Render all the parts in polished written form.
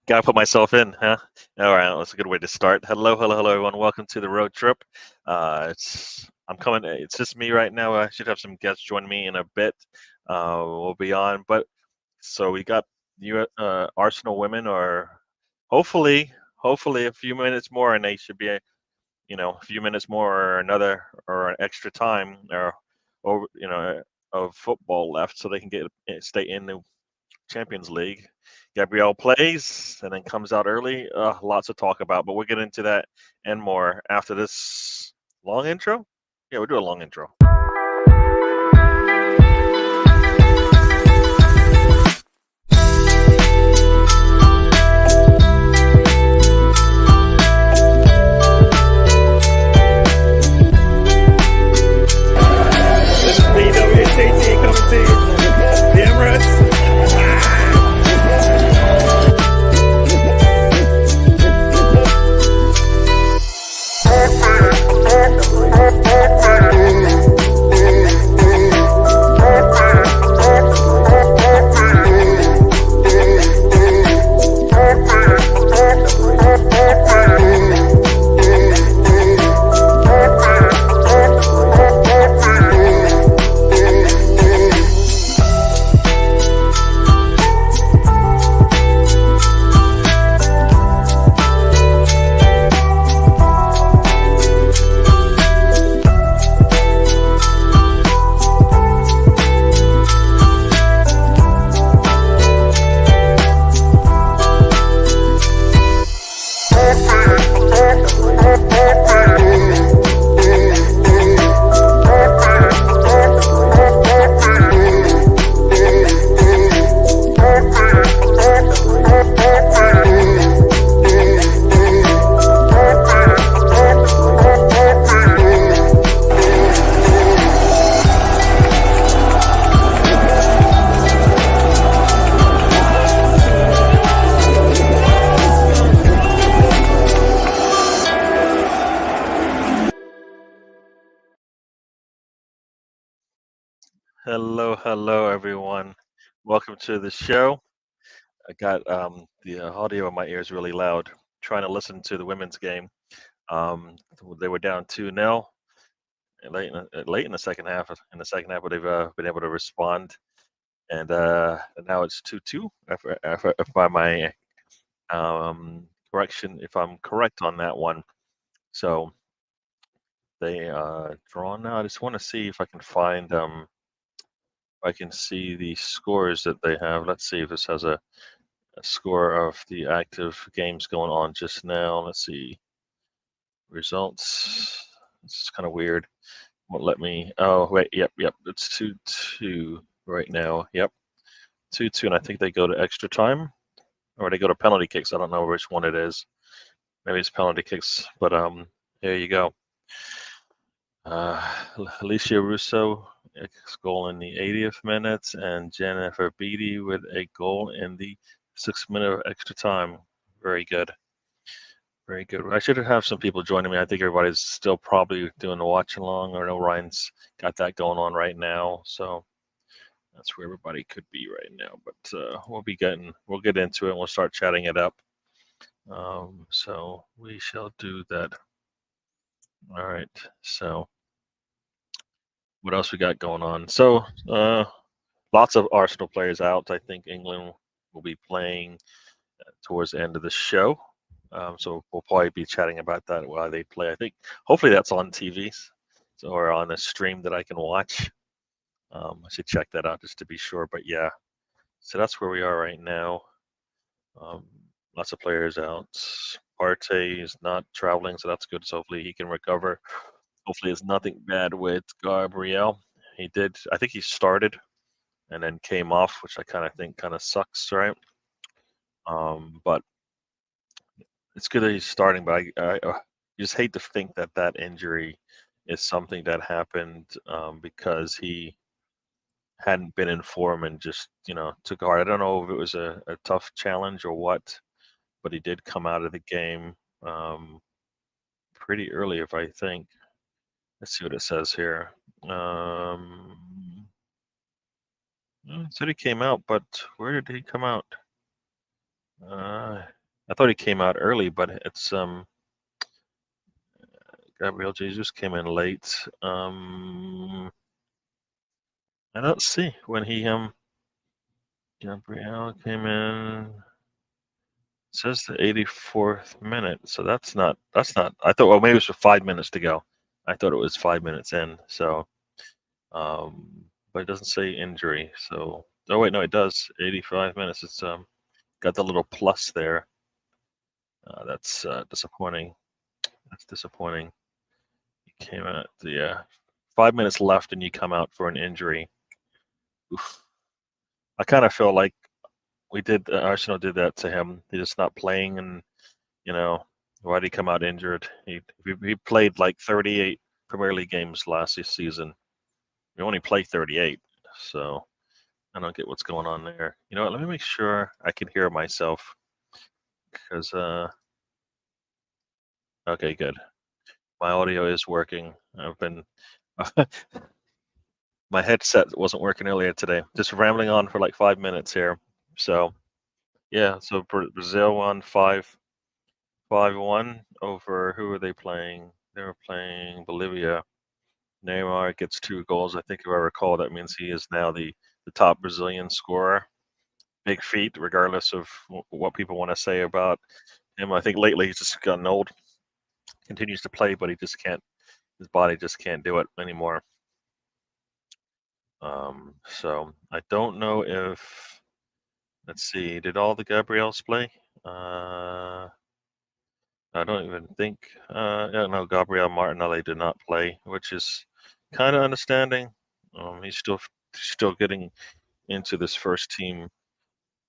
Gotta put myself in, huh? All right, that's a good way to start. Hello, hello, hello, everyone. Welcome to the road trip. I'm coming. It's just me right now. I should have some guests join me in a bit. We'll be on, but so we got you, Arsenal women, or hopefully a few minutes more, and they should be, a few minutes more, or another, or an extra time, or over, of football left, so they can stay in the Champions League. Gabrielle plays and then comes out early. Lots to talk about, but we'll get into that and more after this long intro. Yeah, we'll do a long intro. This is DWTT coming to you. The Emirates. Hello, everyone. Welcome to the show. I got the audio in my ears really loud. Trying to listen to the women's game. Um, they were down 2-0 late in the second half. But they've been able to respond, and now it's 2-2. If by my correction, if I'm correct on that one, so they drawn now. I just want to see if I can find I can see the scores that they have. Let's see if this has a score of the active games going on just now. Let's see results. This is kind of weird. Won't let me. Oh wait, yep. It's 2-2 right now. Yep, 2-2, and I think they go to extra time, or they go to penalty kicks. I don't know which one it is. Maybe it's penalty kicks, but here you go. Uh, Alicia Russo goal in the 80th minute, and Jennifer Beattie with a goal in the 6th minute of extra time. Very good. Very good. I should have some people joining me. I think everybody's still probably doing the watch along. I know Ryan's got that going on right now, so that's where everybody could be right now. But we'll get into it and we'll start chatting it up. So we shall do that. All right. So what else we got going on? So lots of Arsenal players out. I think England will be playing towards the end of the show. So we'll probably be chatting about that while they play. I think hopefully that's on TV or on a stream that I can watch. I should check that out just to be sure. But yeah, so that's where we are right now. Um, Lots of players out. Partey is not traveling, so that's good. So hopefully he can recover. Hopefully it's nothing bad with Gabriel. He did. I think he started and then came off, which I kind of think kind of sucks, right? But it's good that he's starting, but I just hate to think that that injury is something that happened because he hadn't been in form and just took hard. I don't know if it was a tough challenge or what, but he did come out of the game pretty early, if I think. Let's see what it says here. It said he came out, but where did he come out? I thought he came out early, but it's Gabriel Jesus came in late. I don't see when he Gabriel came in. It says the 84th minute, so that's not. I thought, well, maybe it was for 5 minutes to go. I thought it was 5 minutes in. So, but it doesn't say injury. So, oh wait, no, it does. 85 minutes. It's got the little plus there. That's disappointing. That's disappointing. You came out, 5 minutes left, and you come out for an injury. Oof. I kind of feel like Arsenal did that to him. He's just not playing, and why did he come out injured? He played like 38 Premier League games last season. We only play 38, so I don't get what's going on there. You know what? Let me make sure I can hear myself, because okay, good. My audio is working. I've been my headset wasn't working earlier today. Just rambling on for like 5 minutes here. So yeah, so Brazil won 5-1 over, who were they playing? They were playing Bolivia. Neymar gets 2 goals. I think if I recall, that means he is now the top Brazilian scorer. Big feat, regardless of what people want to say about him. I think lately he's just gotten old. Continues to play, but he just can't. His body just can't do it anymore. So I don't know if. Let's see. Did all the Gabriels play? I don't even think. No, Gabriel Martinelli did not play, which is kind of understanding. He's still getting into this first team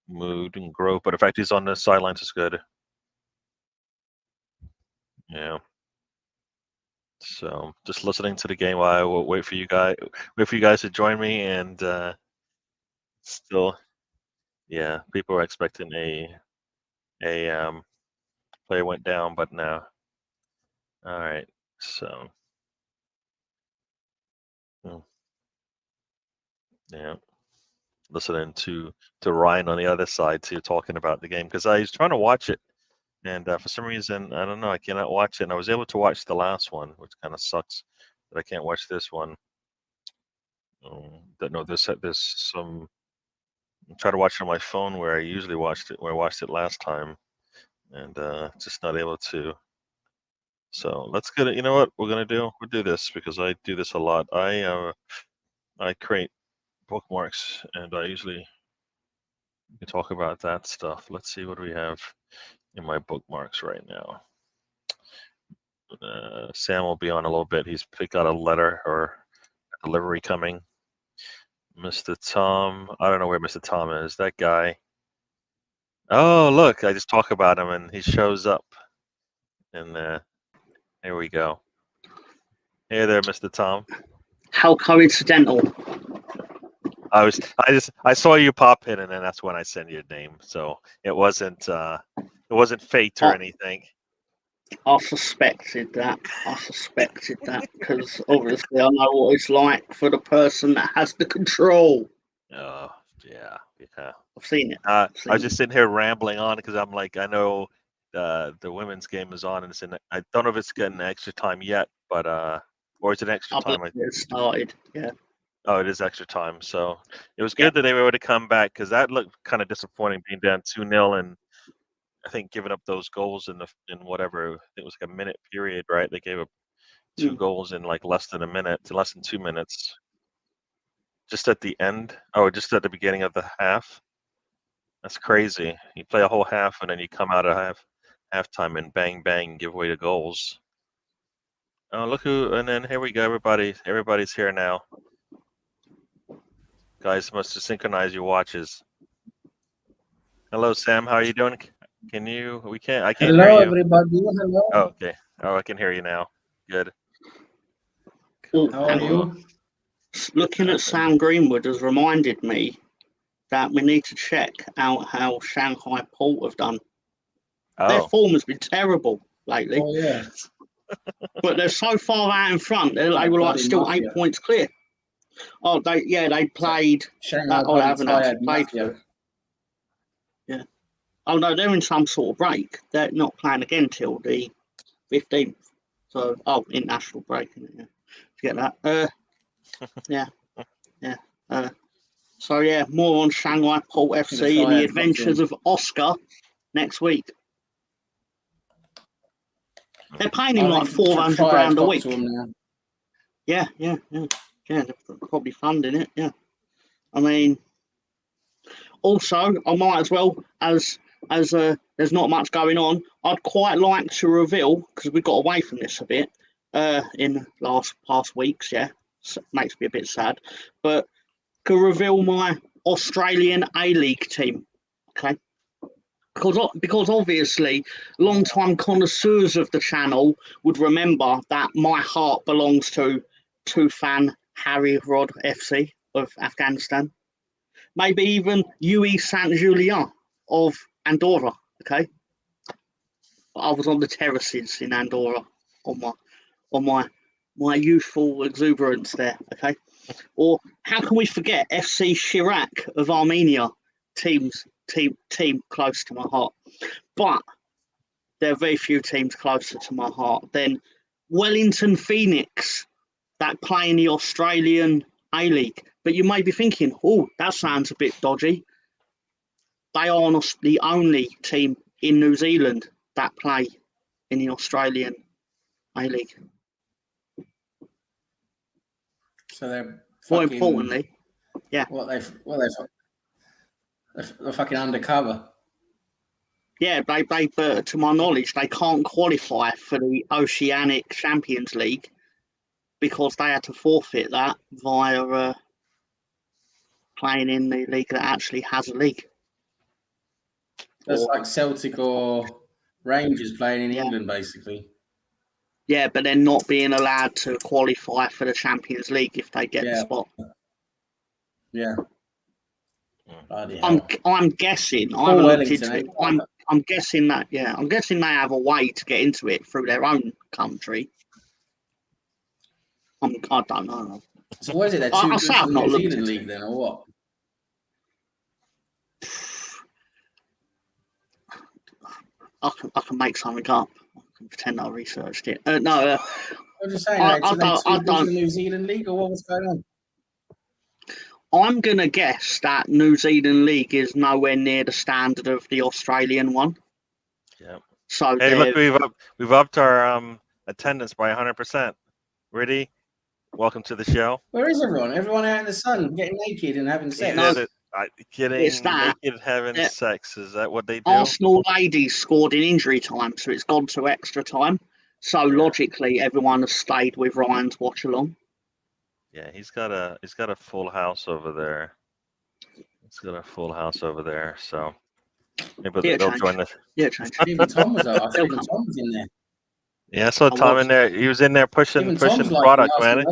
mood and growth, but the fact he's on the sidelines is good. Yeah. So just listening to the game while I will wait for you guys to join me, and still, yeah, people are expecting a player went down, but no. All right, so yeah, listening to Ryan on the other side too, talking about the game, because I was trying to watch it, and for some reason, I don't know, I cannot watch it. And I was able to watch the last one, which kind of sucks that I can't watch this one. Don't know, there's some. I try to watch it on my phone where I usually watched it, where I watched it last time, and just not able to. So let's get it. You know what we're gonna do? We'll do this because I do this a lot. I create bookmarks, and I usually talk about that stuff. Let's see what we have in my bookmarks right now. Sam will be on a little bit. He's got a letter or a delivery coming. Mr. Tom, I don't know where Mr. Tom is. That guy. Oh, look, I just talk about him and he shows up. And here we go. Hey there, Mr. Tom. How coincidental. I saw you pop in, and then that's when I sent you a name. So it wasn't fate or anything. I suspected that because obviously I know what it's like for the person that has the control. Oh, yeah. I've seen it. I was just sitting here rambling on because I'm like, I know the women's game is on, and I don't know if it's getting extra time yet, but or it's an extra time. It started, yeah. Oh, it is extra time. So it was good that they were able to come back, because that looked kind of disappointing, being down 2-0 and I think giving up those goals in whatever, it was like a minute period, right? They gave up 2 goals in like less than 2 minutes. Just at the end, just at the beginning of the half. That's crazy. You play a whole half and then you come out of halftime and bang bang give away the goals. Oh, look who! And then here we go. Everybody's here now. Guys, must have synchronized your watches. Hello, Sam. How are you doing? I can't hear you. Hello, everybody. Hello. Oh, okay. Oh, I can hear you now. Good. How are you? Looking at Sam Greenwood has reminded me that we need to check out how Shanghai Port have done. Their form has been terrible lately. Oh, yeah. But they're so far out in front. They were like still 8 points clear. Oh, they played. Shanghai I haven't actually played for. Yeah. Oh no, they're in some sort of break. They're not playing again till the 15th. So, international break. Yeah. Forget that. So yeah, more on Shanghai Port FC and the adventures of Oscar next week. They're paying him like £400 a week. Yeah. They're probably funding it. Yeah. I mean, also, I might as well, as there's not much going on, I'd quite like to reveal, because we got away from this a bit in past weeks. Yeah, so makes me a bit sad, but could reveal my Australian A-League team. Okay. Because obviously, long-time connoisseurs of the channel would remember that my heart belongs to Tufan Harry Rod FC of Afghanistan. Maybe even UE Saint Julien of Andorra. Okay, I was on the terraces in Andorra on my youthful exuberance there. Okay, or how can we forget FC Chirac of Armenia? Team close to my heart, but there are very few teams closer to my heart than Wellington Phoenix that play in the Australian A-League. But you may be thinking, oh, that sounds a bit dodgy. They are the only team in New Zealand that play in the Australian A-League. So they're more importantly, yeah. They're fucking undercover. Yeah, they to my knowledge, they can't qualify for the Oceanic Champions League because they had to forfeit that via playing in the league that actually has a league. That's like Celtic or Rangers playing in England, basically. Yeah, but they're not being allowed to qualify for the Champions League if they get the spot. Yeah. I'm guessing. I haven't looked into it. I'm guessing that. Yeah, I'm guessing they have a way to get into it through their own country. I don't know. So what is it? They're too good for the New Zealand league then, or what? I can make something up. I can pretend I researched it. No. I'm just saying, I don't. The New Zealand league, or what was going on? I'm gonna guess that New Zealand league is nowhere near the standard of the Australian one. Yeah. So hey, look, we've upped our attendance by 100%. Ready? Welcome to the show. Where is everyone? Everyone out in the sun, getting naked and having sex. Naked having sex. Is that what they do? Arsenal ladies scored in injury time, so it's gone to extra time. So logically, everyone has stayed with Ryan's watch along. Yeah, he's got a full house over there. So maybe they'll join us. Yeah, change. Even Tom was out. I think even Tom was in there. Yeah, I saw Tom in there. He was in there pushing product, man.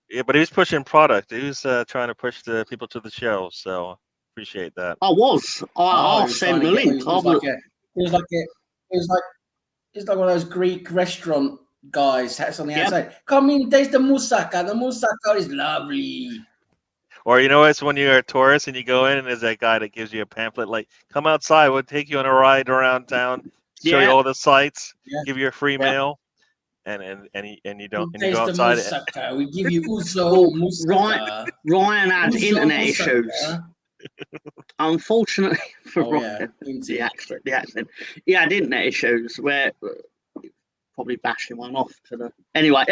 Yeah, but he was pushing product. He was trying to push the people to the show. So appreciate that. I was. I'll send the link. It was like one of those Greek restaurant guys that's on the outside. Come in, taste the moussaka. The moussaka is lovely. Or it's when you're a tourist and you go in and there's that guy that gives you a pamphlet like, come outside, we'll take you on a ride around town, show you all the sights, give you a free meal, and you don't and you go outside. We give you also moussaka. Ryan had internet issues. Unfortunately for Ryan, the accent. He had internet issues where probably bashing one off to the anyway.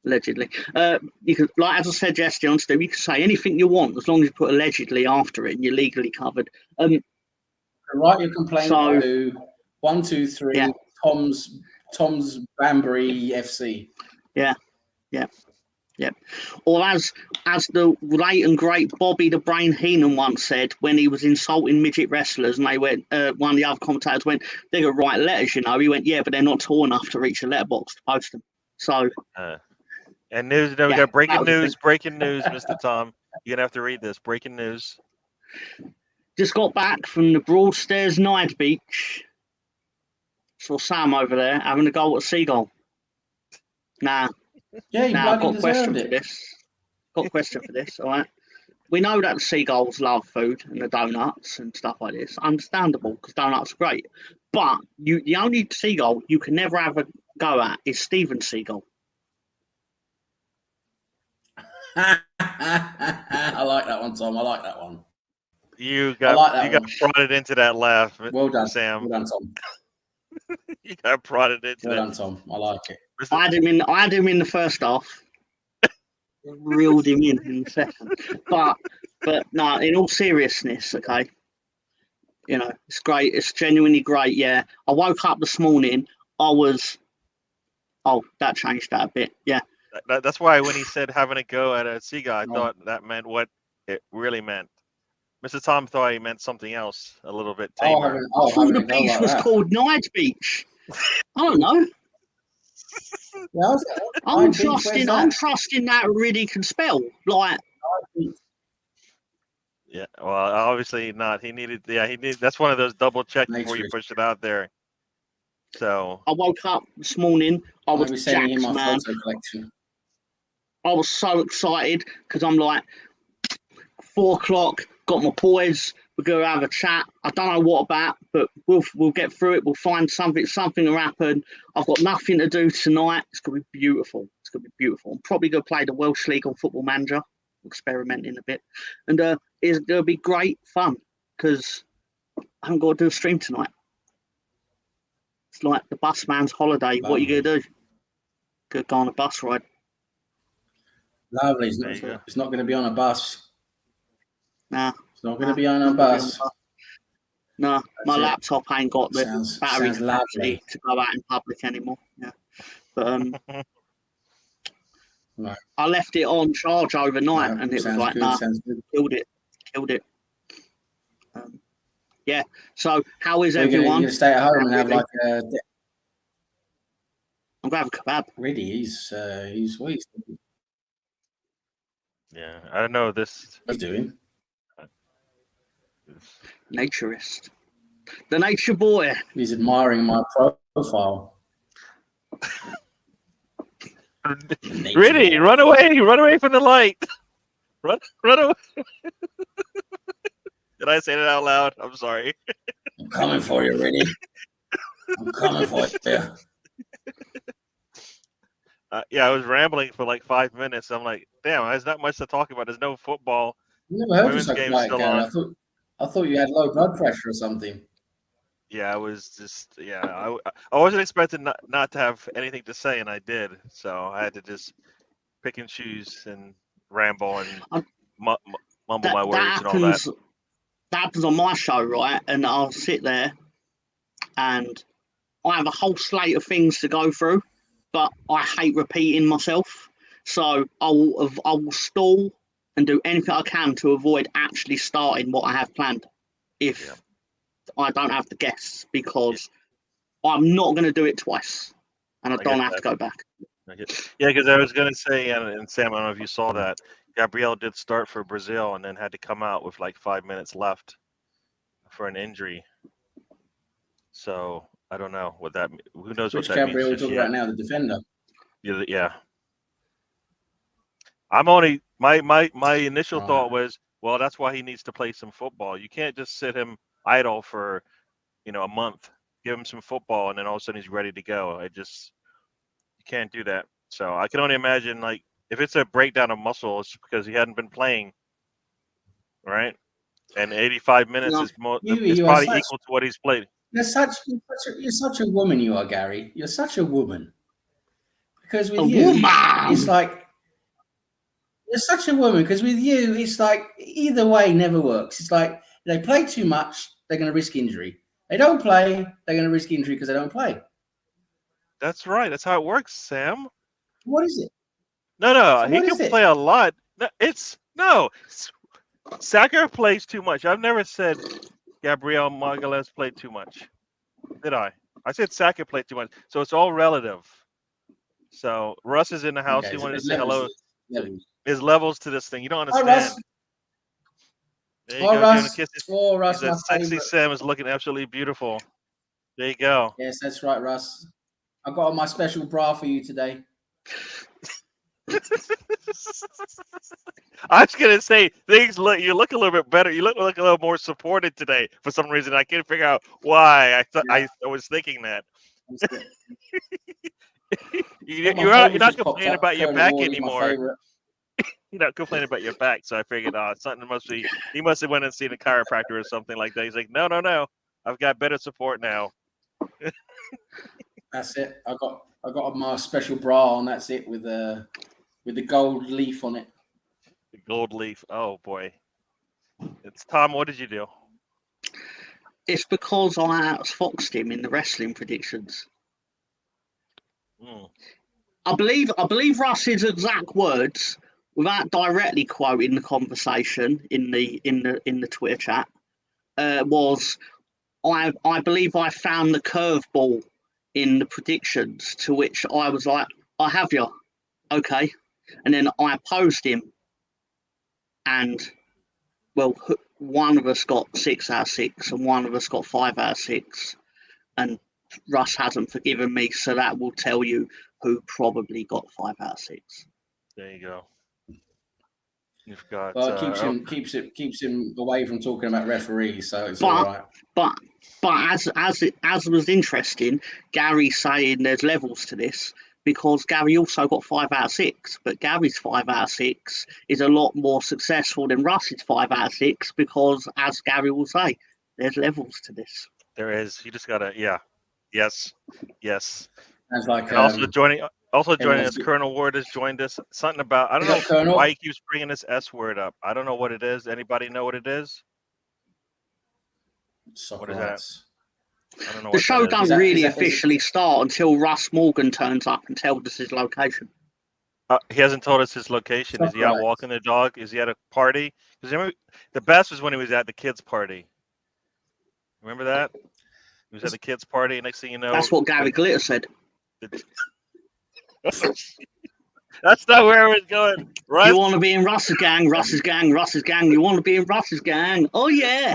Allegedly, you could, like as I said yesterday on Stu, you can say anything you want as long as you put allegedly after it and you're legally covered. Write your complaint to 123 Tom's Banbury FC. Yeah. Or as the late and great Bobby the Brain Heenan once said when he was insulting midget wrestlers, and they went, one of the other commentators went, "They're gonna write letters, you know." He went, "Yeah, but they're not tall enough to reach a letterbox to post them." So. And news, we got breaking news, Mr. Tom. You're gonna have to read this. Breaking news. Just got back from the Broadstairs Night Beach. Saw Sam over there having a go at a seagull. I've got a question for this. All right. we know that the seagulls love food and the donuts and stuff like this. Understandable, because donuts are great. But the only seagull you can never have a go at is Steven Seagull. I like that one, Tom. I like that one. You got prodded into that laugh. Well done, Sam. Well done, Tom. You got prodded into well that. Done, Tom. I like it. I had him in the first half. Reeled him in the second. But no, in all seriousness, okay. You know, it's great. It's genuinely great. Yeah. I woke up this morning. That changed that a bit. Yeah. That's why when he said having a go at a seagull, I thought that meant what it really meant. Mr. Tom thought he meant something else, a little bit tamer. I thought the beach was called Night Beach. I don't know. I'm trusting that Riddy can spell. Like. Yeah, well, obviously not. He needed. That's one of those double checks before you push it out there. So I woke up this morning. I was jacked, man. I was so excited because I'm like 4 o'clock. Got my boys. We're gonna have a chat. I don't know what about, but we'll get through it. We'll find something. Something will happen. I've got nothing to do tonight. It's gonna be beautiful. It's gonna be beautiful. I'm probably gonna play the Welsh League on Football Manager. Experimenting a bit, and it's gonna be great fun because I haven't got to do a stream tonight. It's like the bus man's holiday. What are you gonna do? Go on a bus ride. Lovely. It's not going to be on a bus. Nah. It's not going to be on a bus. No, my laptop ain't got the battery capacity to go out in public anymore. Yeah, but right. I left it on charge overnight, and it was like, killed it. Yeah. So how is everyone? You're gonna stay at home and have like a. I'm gonna have a kebab. Really, he's yeah, I don't know this. What's doing? Naturist. The nature boy. He's admiring my profile. Riddy, run away from the light. Run away. Did I say that out loud? I'm sorry. I'm coming for you, Riddy. I'm coming for you. Yeah, I was rambling for like 5 minutes. I'm like, damn, there's not much to talk about. There's no football. You never heard of something like that. I thought you had low blood pressure or something. Yeah, I was just, I wasn't expecting not to have anything to say, and I did. So I had to just pick and choose and ramble and mumble my words and all that. That happens on my show, right? And I'll sit there and I have a whole slate of things to go through, but I hate repeating myself. So I will stall and do anything I can to avoid actually starting what I have planned if I don't have the guests, because I'm not going to do it twice and I don't have to go back. Yeah, because I was going to say, and Sam, I don't know if you saw that, Gabriel did start for Brazil and then had to come out with like 5 minutes left for an injury. So I don't know what that. Who knows what that means? Which Gabriel we're talking about now, the defender. Yeah. I'm only my initial thought was, well, that's why he needs to play some football. You can't just sit him idle for, a month. Give him some football, and then all of a sudden he's ready to go. You can't do that. So I can only imagine, like, if it's a breakdown of muscle, it's because he hadn't been playing, right? And 85 minutes is probably equal to what he's played. You're such a woman, you are, Gary. You're such a woman. Because with you, it's like you're such a woman. Because with you, it's like either way never works. It's like they play too much, they're going to risk injury. They don't play, they're going to risk injury because they don't play. That's right. That's how it works, Sam. What is it? No. So he can play a lot. No. Saka plays too much. I've never said Gabriel Magalhaes played too much. Did I? I said Saka played too much. So it's all relative. So Russ is in the house. He wanted to say hello. There's levels to this thing. You don't understand. Russ. There you go. Russ, that sexy Sam is looking absolutely beautiful. There you go. Yes, that's right, Russ. I got on my special bra for you today. I was gonna say you look a little bit better. You look like a little more supported today for some reason. I can't figure out why. I was thinking that. You're not complaining about your back anymore. You're not complaining about your back. So I figured, something he must have went and seen a chiropractor or something like that. He's like, no. I've got better support now. That's it. I got my special bra on. That's it with the gold leaf on it. The gold leaf. Oh boy. It's Tom. What did you do? It's because I outfoxed him in the wrestling predictions. I believe Russ's exact words, without directly quoting the conversation in the Twitter chat, was, I believe I found the curveball in the predictions, to which I was like, I have you. Okay. And then I opposed him. And, well, one of us got 6 out of 6 and one of us got 5 out of 6. And Russ hasn't forgiven me, so that will tell you who probably got 5 out of 6. There you go. You've got. Well, it keeps him away from talking about referees, so it's all right. But as was interesting, Gary saying there's levels to this, because Gary also got 5 out of 6, but Gary's 5 out of 6 is a lot more successful than Russ's 5 out of 6, because, as Gary will say, there's levels to this. There is. You just gotta, yes. Sounds like, and also joining us, Colonel Ward has joined us. Something about, I don't know why he keeps bringing this S word up. I don't know what it is. Anybody know what it is? What is that? I don't know. The show doesn't really officially start until Russ Morgan turns up and tells us his location. He hasn't told us his location. Is he out walking the dog? Is he at a party? Because the best was when he was at the kids' party. Remember that? He was at the kids' party, and next thing you know, that's what Gary Glitter said. That's not where I was going. Russ. You want to be in Russ's gang? Russ's gang. You want to be in Russ's gang? Oh yeah.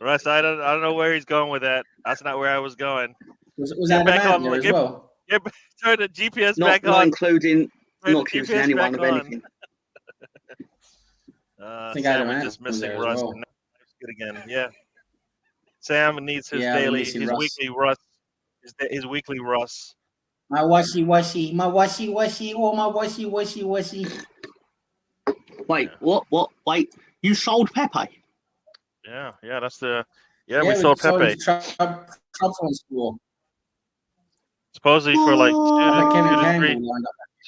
Russ, I don't know where he's going with that. That's not where I was going. Was that back on there as well? Yeah, turn the GPS back on. Not including anyone of anything. I think Sam was just missing Russ. Well. Good again. Yeah. Sam needs his his weekly Russ. His weekly Russ. My washy, my washy, oh my washy. Wait, what? Wait, you sold Pepe? Yeah, that's the. Yeah, we sold Pepe. Supposedly for like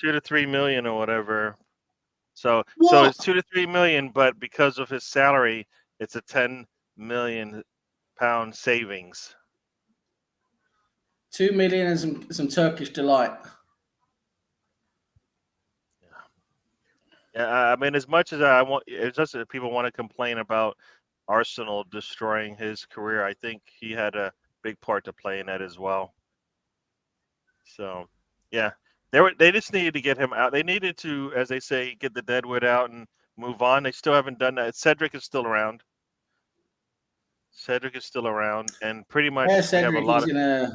2 to 3 million or whatever. So it's 2 to 3 million, but because of his salary, it's a 10 million pound savings. 2 million and some Turkish delight. Yeah, I mean, as much as it's just that people want to complain about Arsenal destroying his career, I think he had a big part to play in that as well. So, yeah, they just needed to get him out. They needed to, as they say, get the deadwood out and move on. They still haven't done that. Cedric is still around. And pretty much we have a lot of.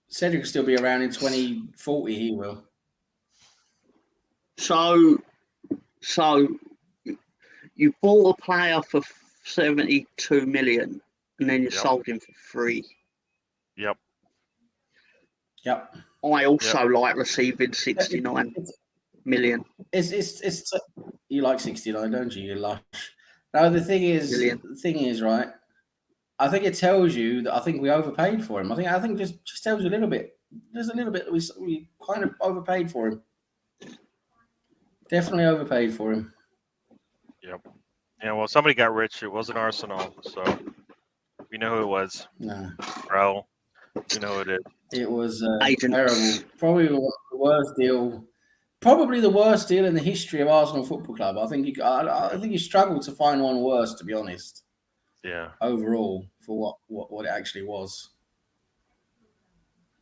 Cedric will still be around in 2040. He will. So you bought a player for 72 million, and then you sold him for 3. Yep. I also like receiving 69 million. It's you like 69, don't you? You lush. No, the thing is, right? I think it tells you that I think we overpaid for him. I think just tells you a little bit. There's a little bit that we kind of overpaid for him. Definitely overpaid for him. Yep. Yeah, well, somebody got rich. It wasn't Arsenal, so we know who it was. No. Bro, you know who it is. It was terrible. Probably the worst deal. Probably the worst deal in the history of Arsenal Football Club. I think you struggled to find one worse, to be honest. Yeah. Overall, for what it actually was.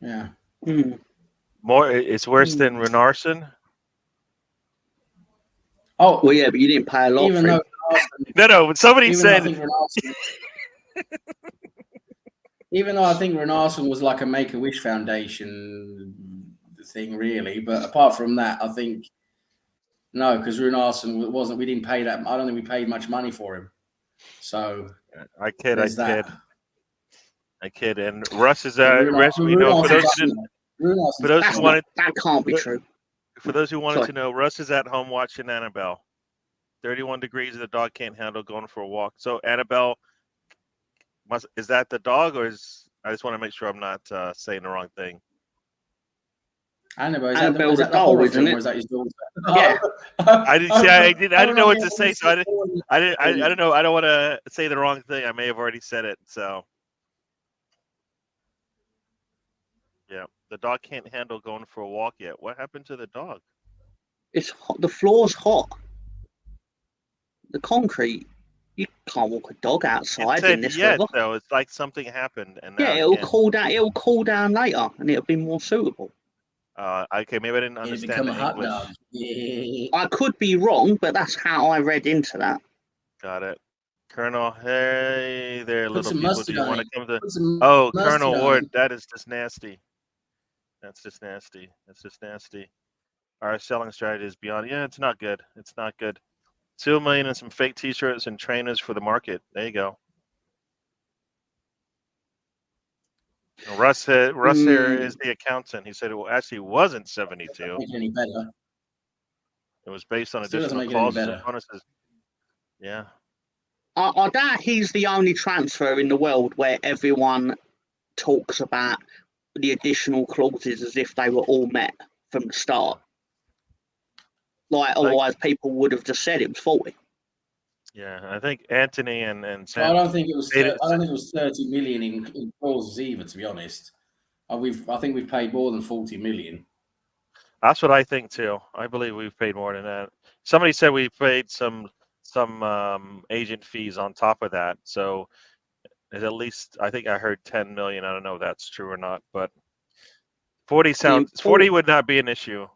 Yeah. More. It's worse than Renarsson. Oh well, yeah, but you didn't pay a lot. No. But somebody said. Even though I think Renarson was like a Make-A-Wish Foundation thing, really, but apart from that, I think no, because Renarson wasn't. We didn't pay that. I don't think we paid much money for him. So I kid. And Russ is Yeah, Russ. You know, for those who wanted, that can't be true. For those who wanted to know, Russ is at home watching Annabelle. 31 degrees, the dog can't handle going for a walk. So Annabelle, is that the dog, or is I just want to make sure I'm not saying the wrong thing. Annabelle, is that the horror film, or is that his daughter? Yeah. I didn't know what to say, so I don't know. I don't want to say the wrong thing. I may have already said it. So yeah, the dog can't handle going for a walk yet. What happened to the dog? It's hot. The floor's hot. The concrete. You can't walk a dog outside in this weather. Though it's like something happened, and yeah, it'll cool down. It'll cool down later, and it'll be more suitable. Okay, maybe I didn't understand the English. Yeah. I could be wrong, but that's how I read into that. Got it. Colonel, hey there, little people. Do you want to come to? Colonel Ward, that is just nasty. That's just nasty. Our selling strategy is beyond. Yeah, it's not good. It's not good. 2 million and some fake T-shirts and trainers for the market. There you go. Russ here is the accountant. He said it actually wasn't 72. Make it any better. It was based on additional costs and bonuses. Yeah. I doubt he's the only transfer in the world where everyone talks about the additional clauses as if they were all met from the start. Otherwise, people would have just said it was 40. Yeah, I think Anthony and Sam. I don't think it was. I don't think it was 30 million in clauses either. To be honest, I think we've paid more than 40 million. That's what I think too. I believe we've paid more than that. Somebody said we paid some agent fees on top of that. So at least I think I heard 10 million. I don't know if that's true or not, but 40 would not be an issue.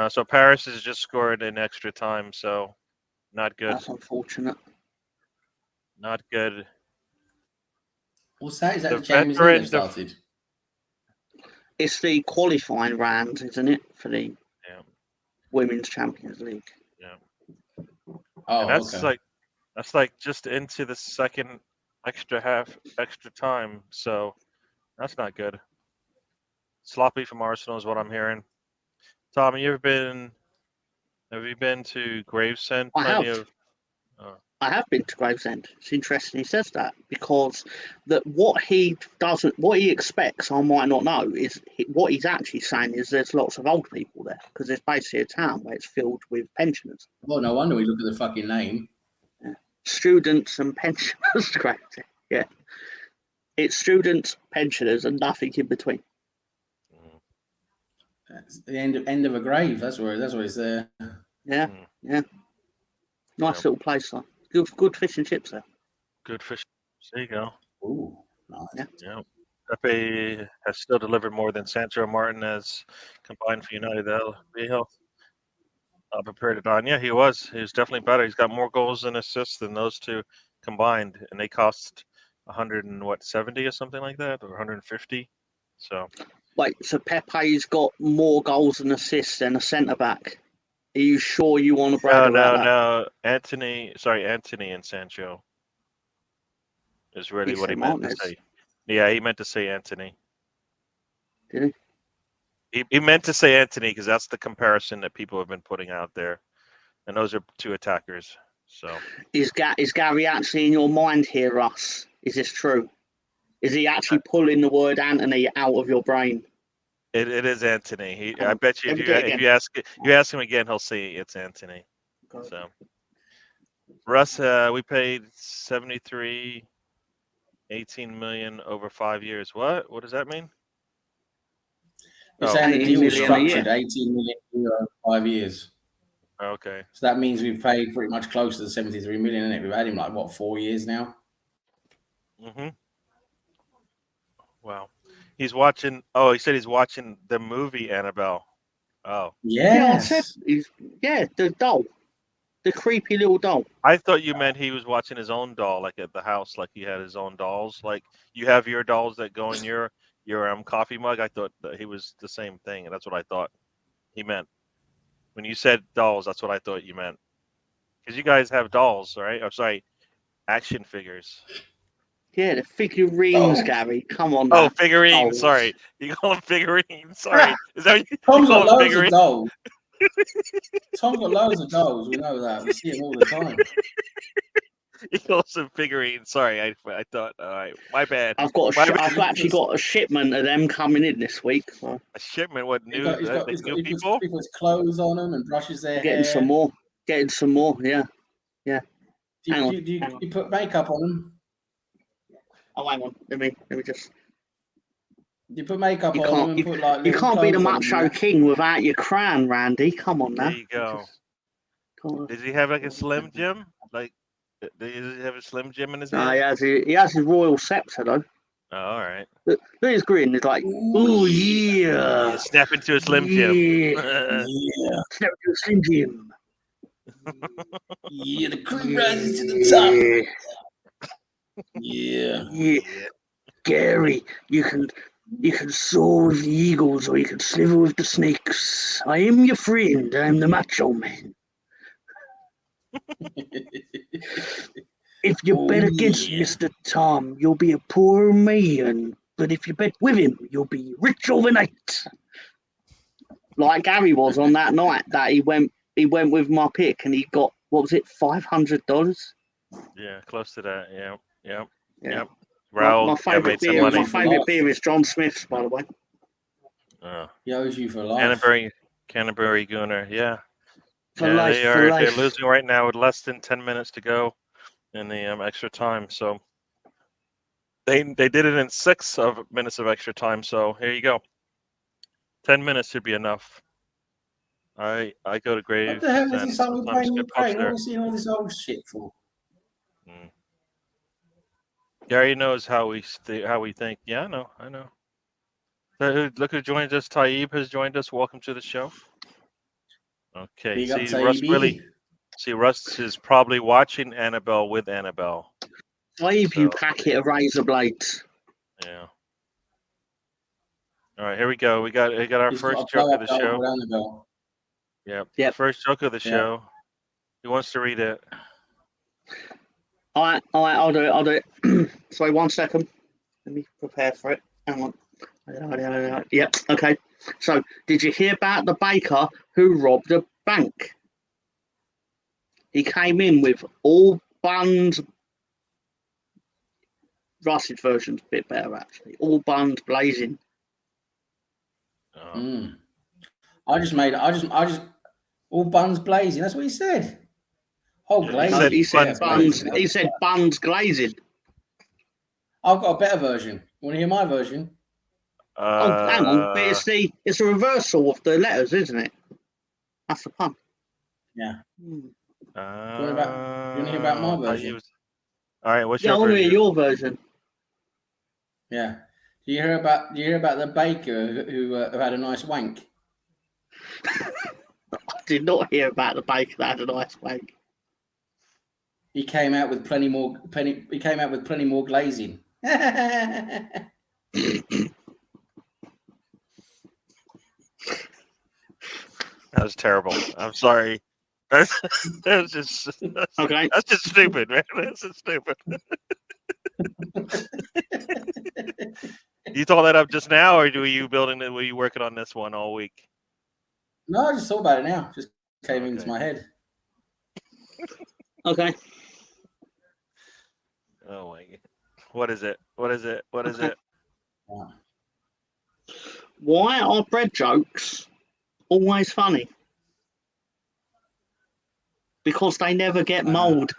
So Paris has just scored in extra time, so not good. That's unfortunate. Not good. What's that? Is that the Champions League started? It's the qualifying round, isn't it, for the Women's Champions League? Yeah. Oh, and that's like just into the second extra time, so that's not good. Sloppy from Arsenal is what I'm hearing. Tom, have you been to Gravesend? I have been to Gravesend. It's interesting he says that, because what he expects, I might not know, is what he's actually saying is there's lots of old people there, because it's basically a town where it's filled with pensioners. Well, no wonder we look at the fucking name. Yeah. Students and pensioners. Yeah. It's students, pensioners, and nothing in between. That's the end of a grave. That's where it's there. Yeah, yeah. Nice little place, though. Good fish and chips there. Good fish. There you go. Ooh, nice. Yeah. Pepe has still delivered more than Sancho Martinez combined for United. That'll be health. Prepared to die. Yeah, he was. He was definitely better. He's got more goals and assists than those two combined, and they cost 170 or something like that, or 150. So. So Pepe's got more goals and assists than a centre back. Are you sure you want to brag about that? No. Anthony and Sancho is really what he meant to say. Yeah, he meant to say Anthony. Did he? He meant to say Anthony because that's the comparison that people have been putting out there, and those are two attackers. So is Gary actually in your mind here, Russ? Is this true? Is he actually pulling the word Anthony out of your brain? It is Anthony. I bet you if you ask him again, he'll say it's Anthony. Okay. So, Russ, we paid 73, 18 million over 5 years. What does that mean? You're saying the deal was structured 18 million euro 5 years. Okay. So that means we've paid pretty much close to the 73 million, isn't it? We've had him 4 years now. Mm-hmm. Wow. He's watching. Oh, he said he's watching the movie Annabelle. Oh. Yes. Yeah, the doll. The creepy little doll. I thought you meant he was watching his own doll, like at the house, like he had his own dolls. Like you have your dolls that go in your coffee mug. I thought that he was the same thing, and that's what I thought he meant. When you said dolls, that's what I thought you meant. Because you guys have dolls, right? I'm sorry, action figures. Yeah, the figurines, Oh. Gary. Come on. Oh, now. figurines. Dolls. Sorry, you call them figurines. Sorry, is that what you Tom's call got them loads figurines? of dolls. Tom's got loads of dolls. We know that. We see them all the time. He calls them figurines. Sorry, I thought. All right, my bad. I've actually got a shipment of them coming in this week. So. A shipment with He's new got people. he puts clothes on them and brushes their Getting hair. some more. Getting some more. Yeah. Do you put makeup on them? Oh, hang on. Let me just. You put makeup on them and put like. You can't be the clothes on macho them, king without your crown, Randy. Come on now. There you go. Does he have like a Slim Jim? Like, does he have a Slim Jim in his hand? He has his royal scepter though. Oh, all right. Look at his grin. It's like, oh yeah. Yeah, snap into a Slim Jim. Yeah. Snap into a Slim Jim. Yeah, the cream rises to the top. Yeah. Gary, you can soar with the eagles or you can slither with the snakes. I am your friend. I am the macho man. If you bet against Mr. Tom, you'll be a poor man. But if you bet with him, you'll be rich overnight. Like Gary was on that night that he went with my pick and he got, what was it, $500? Yeah, close to that. Yeah. My Raul, favourite beer is John Smith's, by the way. He owes you for life. Canterbury Gooner, yeah. For life. They're losing right now with less than 10 minutes to go in the extra time. So they did it in 6 minutes of extra time. So here you go. 10 minutes should be enough. I go to Graves. What the hell is this old sometimes Ukraine? get pops What there. are we seeing all this old shit for? Gary knows how we think. Yeah, I know. Look who joined us. Taib has joined us. Welcome to the show. Okay. Russ is probably watching Annabelle with Annabelle. Taib, you packet of razor blades. Yeah. All right, here we go. We got our first joke of the show. Yep. First joke of the show. Who wants to read it? All right, I'll do it. Sorry, 1 second. Let me prepare for it. Hang on. Yep, okay. So, did you hear about the baker who robbed a bank? He came in with all buns. Russ's version's a bit better, actually. All buns blazing. I just all buns blazing. That's what he said. Oh, glazing. No, he said buns. He said buns glazing. I've got a better version. You want to hear my version? Hang on. But it's a reversal of the letters, isn't it? That's the pun. Yeah. Do you want to hear about my version? All right. What's your version? I want to hear your version. Yeah. Do you hear about the baker who had a nice wank? I did not hear about the baker that had a nice wank. He came out with plenty more glazing. That was terrible. I'm sorry. That's just okay. That's just stupid, man. That's just stupid. You thought that up just now, or were you working on this one all week? No, I just thought about it now. Just came into my head. Okay. Oh my God. What is it? Why are bread jokes always funny? Because they never get mold.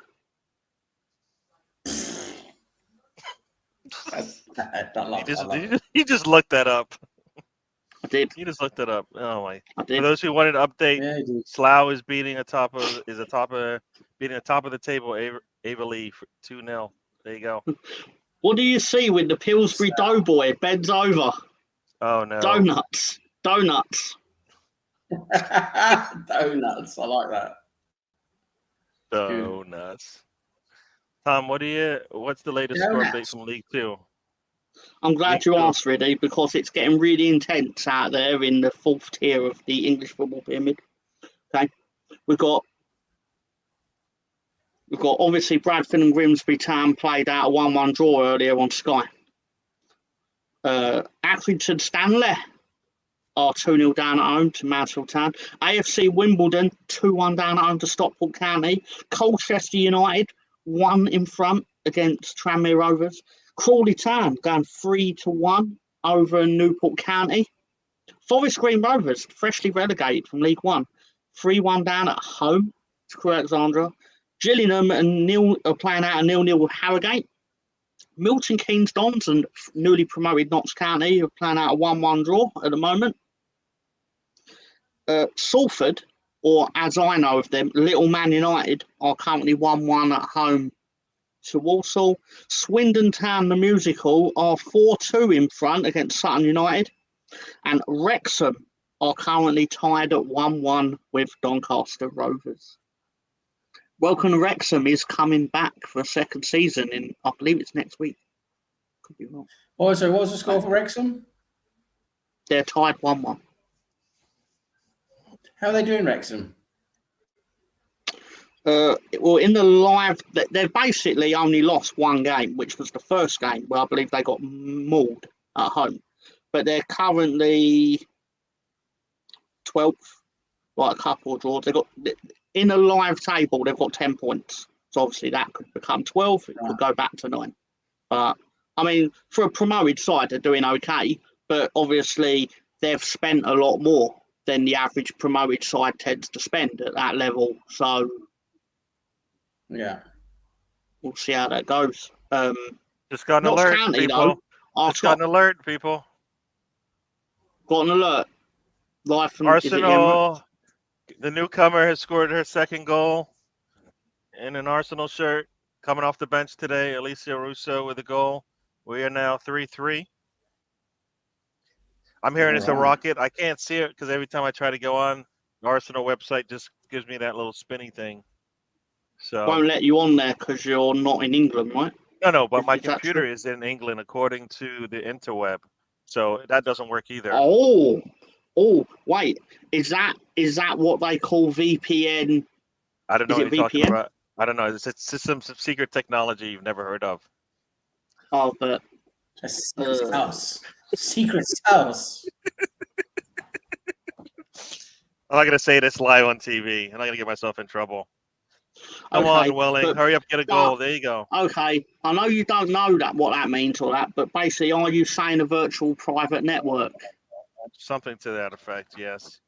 You just looked that up. I did. You just looked it up. Oh my! I did. For those who wanted to update, Slough is beating atop of the table. Ava Lee 2-0. There you go. What do you see when the Pillsbury Doughboy bends over? Oh no! Donuts. Donuts. I like that. So nuts. Tom, what's the latest score update from League 2? I'm glad you asked, Riddy, because it's getting really intense out there in the 4th tier of the English football pyramid. Okay, we've got obviously Bradford and Grimsby Town played out a 1-1 draw earlier on Sky. Accrington Stanley are 2-0 down at home to Mansfield Town. AFC Wimbledon 2-1 down at home to Stockport County. Colchester United 1 in front against Tranmere Rovers. Crawley Town going 3-1 over Newport County. Forest Green Rovers, freshly relegated from League One, 3-1 down at home to Crewe Alexandra. Gillingham and Neil are playing out a 0-0 with Harrogate. Milton Keynes Dons and newly promoted Notts County are playing out a 1-1 draw at the moment. Salford, or as I know of them, Little Man United, are currently 1-1 at home to Walsall. Swindon Town, the musical, are 4-2 in front against Sutton United. And Wrexham are currently tied at 1-1 with Doncaster Rovers. Welcome Wrexham is coming back for a second season in, I believe it's next week. Could be wrong. What was the score for Wrexham? They're tied 1-1. How are they doing, Wrexham? Well, in the live, they've basically only lost one game, which was the first game where I believe they got mauled at home. But they're currently 12th, like a couple of draws. They got in a live table. They've got 10 points. So obviously that could become 12. It could go back to 9. But I mean, for a promoted side, they're doing okay. But obviously they've spent a lot more than the average promoted side tends to spend at that level. So yeah, we'll see how that goes. Just got an alert, County, people. Though, just got an alert, people. Got an alert. Live from Arsenal. The newcomer has scored her second goal in an Arsenal shirt. Coming off the bench today, Alicia Russo with a goal. We are now 3-3. I'm hearing it's a rocket. I can't see it because every time I try to go on, the Arsenal website just gives me that little spinny thing. So won't let you on there because you're not in England, right? No, but my computer is in England according to the interweb. So that doesn't work either. Oh, wait. Is that what they call VPN? I don't know what you're talking about. I don't know. It's some secret technology you've never heard of. Oh, but a secret house. Secret house. I'm not gonna say this live on TV. I'm not gonna get myself in trouble. Come on, Welling. Hurry up, get a goal. There you go. Okay. I know you don't know what that means or that, but basically, are you saying a virtual private network? Something to that effect, yes.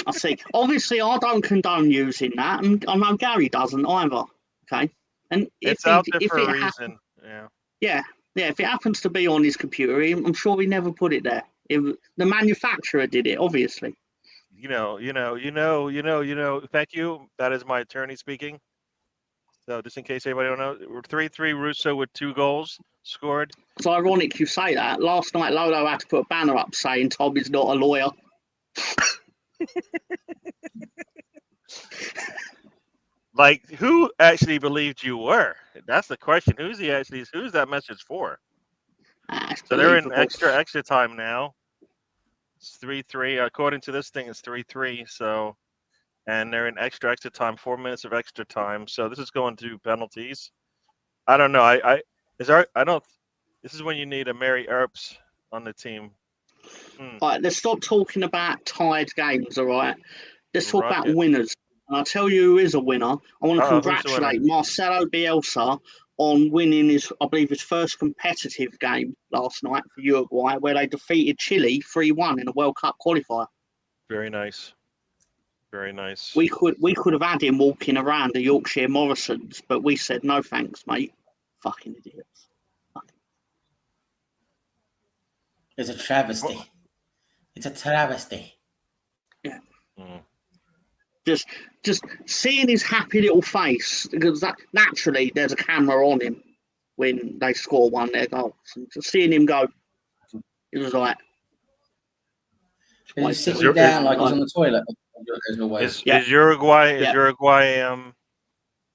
I see. Obviously, I don't condone using that, and I know Gary doesn't either. Okay. And it's out there for a reason. Yeah. If it happens to be on his computer, I'm sure he never put it there. The manufacturer did it, obviously. You know. Thank you. That is my attorney speaking. So just in case anybody don't know, we're 3-3 Russo with 2 goals scored. It's ironic you say that. Last night, Lolo had to put a banner up saying Tom is not a lawyer. Like, who actually believed you were? That's the question. Who's that message for? So they're in extra time now. It's 3-3. According to this thing, it's 3-3. So, and they're in extra time. 4 minutes of extra time. So this is going to penalties. I don't know. This is when you need a Mary Earps on the team. All right, let's stop talking about tied games. All right, let's talk about winners. And I'll tell you who is a winner. I want to congratulate Marcelo Bielsa on winning his first competitive game last night for Uruguay, where they defeated Chile 3-1 in a World Cup qualifier. Very nice. Very nice. We could have had him walking around the Yorkshire Morrisons, but we said no thanks, mate. Fucking idiots. It's a travesty. It's a travesty. Yeah. Just seeing his happy little face, because naturally there's a camera on him when they score one of their goals. And just seeing him go, it was like. He's sitting down like he's on the toilet. as always. Is Uruguay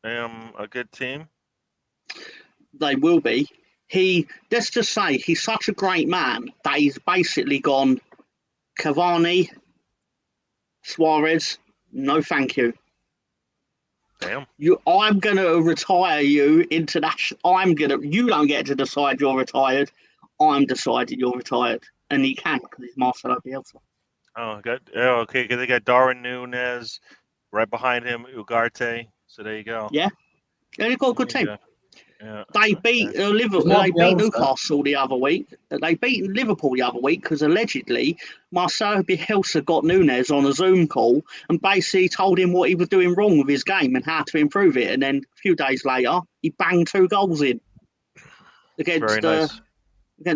a good team? They will be. Let's just say he's such a great man that he's basically gone Cavani, Suarez, no thank you. Damn. I'm gonna retire you international. You don't get to decide you're retired. I'm deciding you're retired. And he can because he's Marcelo Bielsa. Okay, because they got Darwin Núñez right behind him, Ugarte. So there you go. Yeah. They've got a good team. Yeah. They beat Liverpool. They beat Newcastle the other week. They beat Liverpool the other week because allegedly Marcelo Bielsa got Núñez on a Zoom call and basically told him what he was doing wrong with his game and how to improve it. And then a few days later, he banged 2 goals in against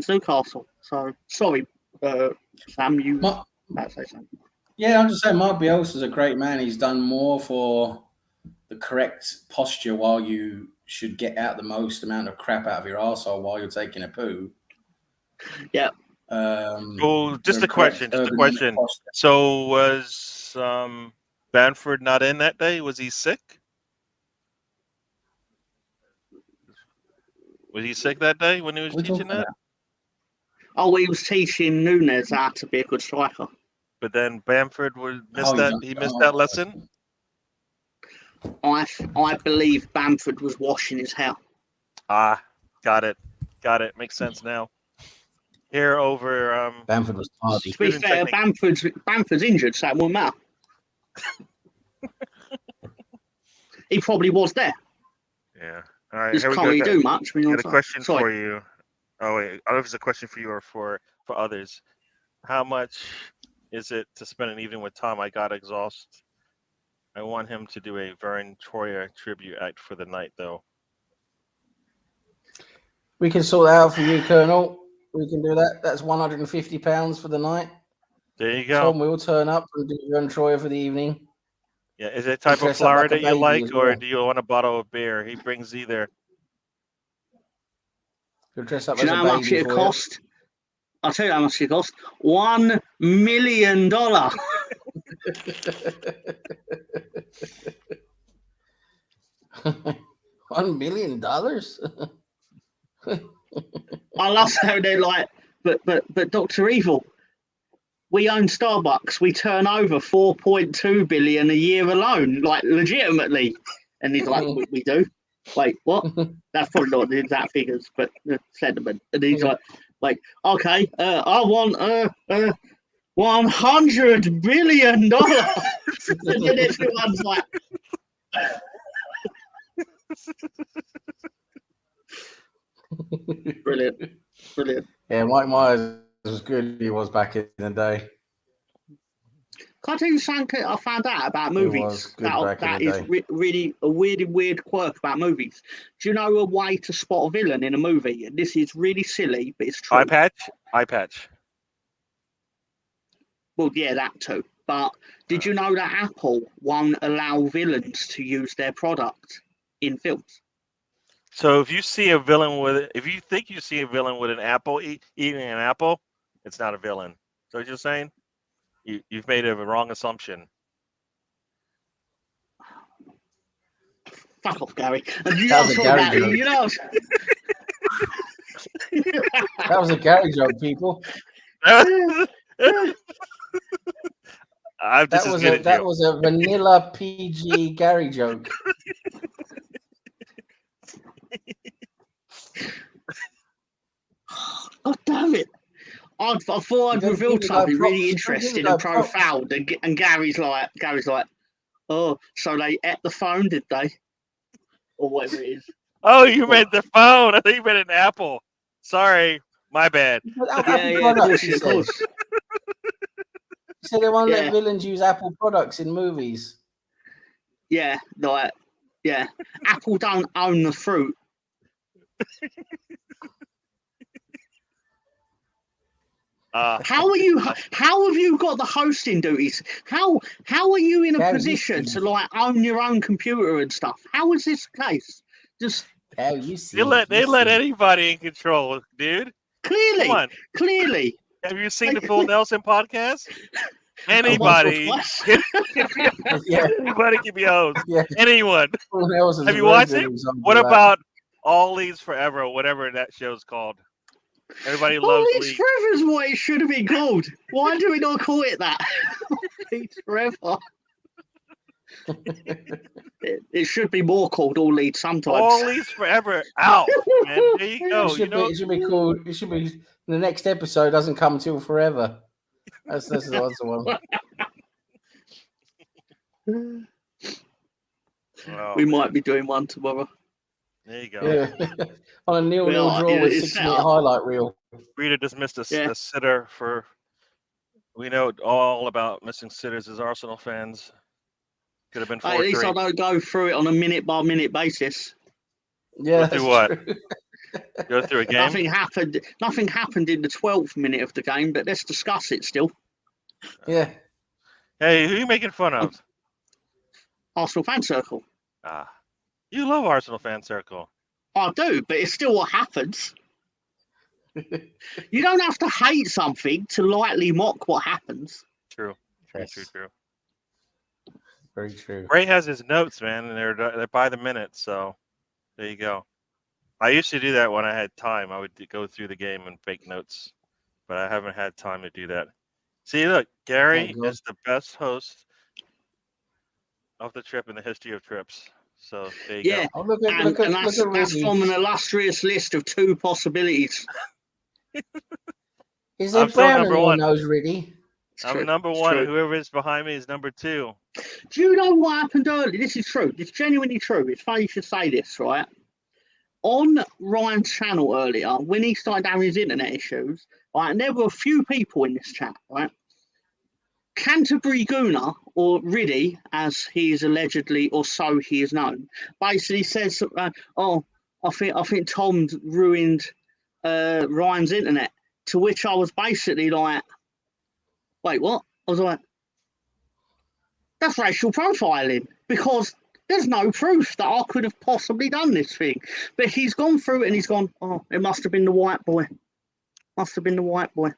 Newcastle. So sorry, Sam, you might say something. Yeah, I'm just saying, Mark Bielsa's a great man. He's done more for the correct posture while you should get out the most amount of crap out of your arsehole while you're taking a poo. Yeah. Just a question. So was Bamford not in that day? Was he sick? Was he sick that day when he was teaching that? Oh, he was teaching Núñez how to be a good striker. But then Bamford missed that lesson? I believe Bamford was washing his hair. Ah, got it. Makes sense now. Here over Bamford was tardy. To be fair, Bamford's injured, so it won't matter. He probably was there. Yeah. All right. Just can't really do much. I got a question for you. Oh wait, I don't know if it's a question for you or for others. How much is it to spend an evening with Tom? I got exhaust. I want him to do a Vern Troyer tribute act for the night, though. We can sort that out for you, Colonel. We can do that. That's £150 for the night. There you go. Tom will turn up and do Vern Troyer for the evening. Yeah, is it a type of flower that you like, or do you want a bottle of beer? He brings either. He'll dress up do you know how much it cost? I'll tell you how much it cost. $1 million. $1 million? I love how they're like, but Dr. Evil, we own Starbucks. We turn over 4.2 billion a year alone, like legitimately. And he's like, we do. Wait, what? That's probably not the exact figures, but the sentiment. And he's like, okay, I want $100 billion. And then everyone's like, brilliant. Yeah, Mike Myers was good. He was back in the day. Can I tell you something I found out about movies? That is really a weird quirk about movies. Do you know a way to spot a villain in a movie? And this is really silly, but it's true. Eye patch. Well, yeah, that too. But did you know that Apple won't allow villains to use their product in films? So if you see a villain if you think you see a villain with an apple eating an apple, it's not a villain. So what you're saying? You've made a wrong assumption. Fuck off, Gary. That was a Gary joke. That was a Gary joke, people. That was a vanilla PG Gary joke. God damn it. I thought I'd revealed something really interesting and profound, and Gary's like, oh, so they ate the phone, did they? Or whatever it is. Oh, you meant the phone. I think you meant an apple. Sorry, my bad. Yeah, of course. You said they won't let villains use Apple products in movies. Yeah, Apple don't own the fruit. How have you got the hosting duties? How are you in a position to like own your own computer and stuff? How is this the case? Just they let anybody in control, dude. Clearly. Come on. Clearly. Have you seen the Full Nelson podcast? Anybody, Yeah. anybody can be a host. Yeah. Anyone. Someone else is Have a you watched virgin it? or something What like that. about All Leads Forever, or whatever that show's called? Everybody loves Leads Leads. Forever is what it should have been called. Why do we not call it that? Leads Forever. It should be more called All Leads sometimes. All Leads Forever. Out, man. There you go. It should be called. It should be the next episode doesn't come till forever. That's the one. Oh, We might be doing one tomorrow. there you go. Yeah. On a 0-0 draw with 6-minute highlight reel. Rita dismissed a sitter for. We know all about missing sitters as Arsenal fans. Could have been 4-3. At least I don't go through it on a minute-by-minute basis. Yeah, Go through what? Go through a game? Nothing happened in the 12th minute of the game, but let's discuss it still. Yeah. Hey, who are you making fun of? Arsenal fan circle. Ah, you love Arsenal fan circle. I do, but it's still what happens. You don't have to hate something to lightly mock what happens. True. Yes. True. Very true. Ray has his notes, man, and they're by the minute. So there you go. I used to do that when I had time. I would go through the game and fake notes, but I haven't had time to do that. See, look, Gary is the best host of the trip in the history of trips. So there you go. Oh, look at that's from an illustrious list of 2 possibilities. Is there brown in your nose, Riddy? I'm number 1. Whoever is behind me is number 2. Do you know what happened earlier? This is true. It's genuinely true. It's funny you should say this, right? On Ryan's channel earlier, when he started having his internet issues, right, and there were a few people in this chat, right? Canterbury Gooner, or Riddy, as he is allegedly, or so he is known, basically says, "Oh, I think Tom ruined Ryan's internet." To which I was basically like, "Wait, what?" I was like, "That's racial profiling, because there's no proof that I could have possibly done this thing." But he's gone through it and he's gone, "Oh, it must have been the white boy. Must have been the white boy."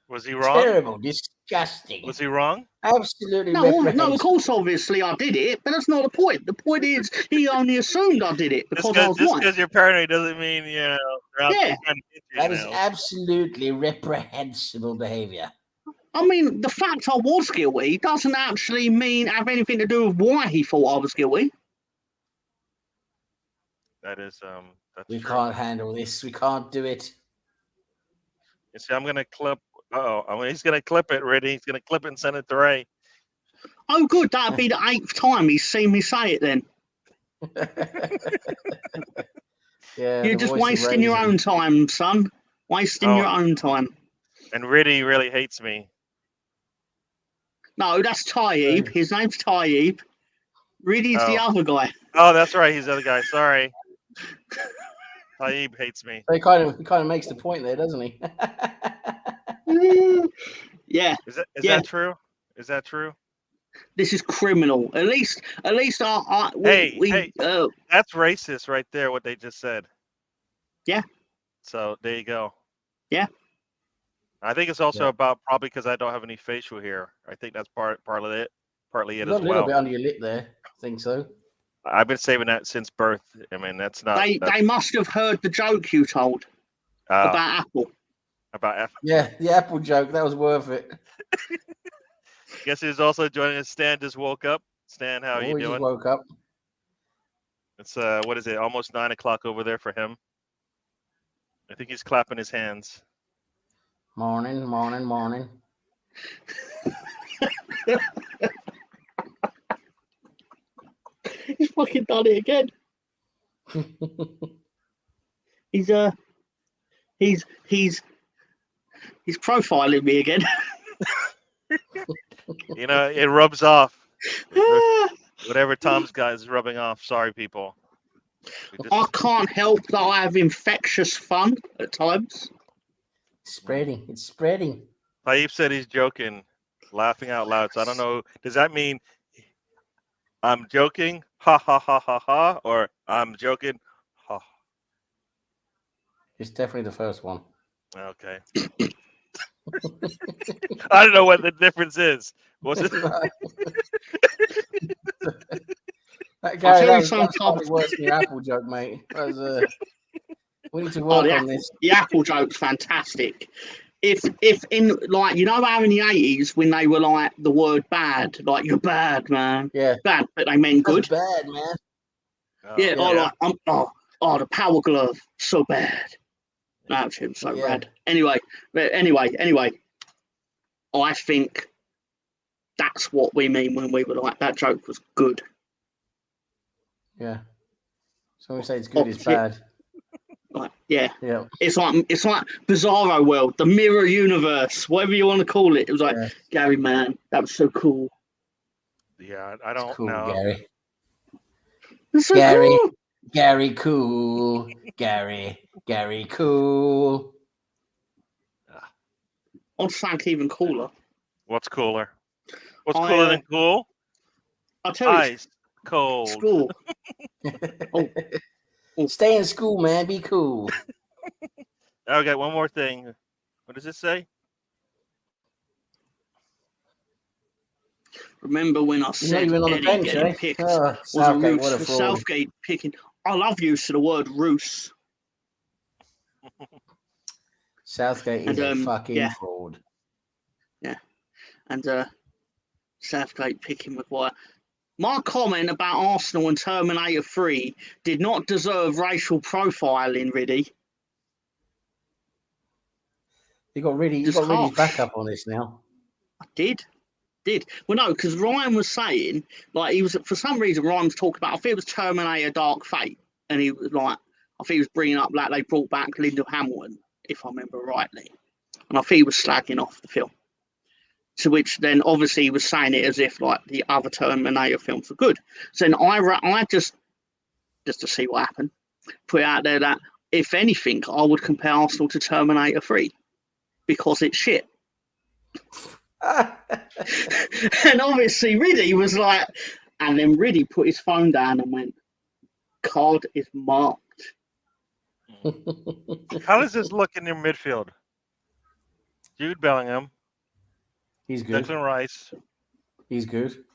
Was he wrong? Terrible, disgusting. Was he wrong? Absolutely. No, of course, obviously I did it, but that's not the point. The point is he only assumed I did it because I was white. Just because you're paranoid doesn't mean, Yeah. That is absolutely reprehensible behaviour. I mean, the fact I was guilty doesn't actually have anything to do with why he thought I was guilty. That is, that's We true. can't handle this. We can't do it. You see, I'm gonna clip. He's gonna clip it, Riddy. He's gonna clip it and send it to Ray. Oh, good. That'd be the 8th time he's seen me say it. Then Yeah, you're just wasting your own time, son. Wasting your own time. And Riddy really hates me. No, that's Taib. His name's Taib. Riddy's the other guy. Oh, that's right. He's the other guy. Sorry. Taib hates me. So he kind of makes the point there, doesn't he? Yeah. Is that true? Is that true? This is criminal. At least that's racist right there. What they just said. Yeah. So there you go. Yeah. I think it's also about probably because I don't have any facial hair. I think that's partly it as well. A little bit under your lip there. I think so. I've been saving that since birth. I mean, that's not. They must have heard the joke you told about Apple. About Apple. Yeah, the Apple joke. That was worth it. Guess who's also joining us? Stan just woke up. Stan, how are you doing? Just woke up. It's what is it? Almost 9 o'clock over there for him. I think he's clapping his hands. Morning. He's fucking done it again. He's profiling me again. It rubs off. Whatever Tom's got is rubbing off. Sorry, people. I can't help that I have infectious fun at times. It's spreading. Taib said he's joking, laughing out loud. So I don't know. Does that mean I'm joking? Ha ha ha ha ha, or I'm joking? It's definitely the first one. Okay. I don't know what the difference is. What's it? Gary, that's slightly worse than your Apple joke, mate. We need to work on this. The Apple joke's fantastic. If in like you know how in the 80s when they were like the word bad, like you're bad, man. Yeah. Bad, but they meant good. That's bad, man. Yeah, or like the power glove, so bad. That's him, so rad. Anyway, I think that's what we mean when we were like that joke was good. Yeah. So we say it's good, it's bad. Like, yeah. Yeah. It's like Bizarro World, the mirror universe, whatever you want to call it. It was like, Gary, man, that was so cool. Yeah, I don't cool, know. Gary. So Gary, cool. Gary, cool. Gary, cool. I'll think even cooler. What's cooler? What's cooler than cool? I'll tell you. Ice cold. School. Stay in school, man. Be cool. Okay, one more thing. What does it say? Remember when I said on the Eddie bench, getting picked Southgate, was a Roos? Southgate picking. I love use of the word Roos. Southgate is a fucking fraud. Yeah, and Southgate picking Maguire. My comment about Arsenal and Terminator 3 did not deserve racial profiling, Riddy. You got Riddy's back up on this now. I did. Well, no, because Ryan was saying, like, he was, for some reason, Ryan was talking about, I think it was Terminator Dark Fate, and he was like, I think he was bringing up that they brought back Linda Hamilton, if I remember rightly. And I think he was slagging off the film. To which then, obviously, he was saying it as if, like, the other Terminator films were good. So then I just to see what happened, put out there that, if anything, I would compare Arsenal to Terminator 3, because it's shit. And obviously Riddy was like, and then Riddy put his phone down and went, card is marked. How does this look in your midfield? Jude Bellingham. He's good. Declan Rice. He's good.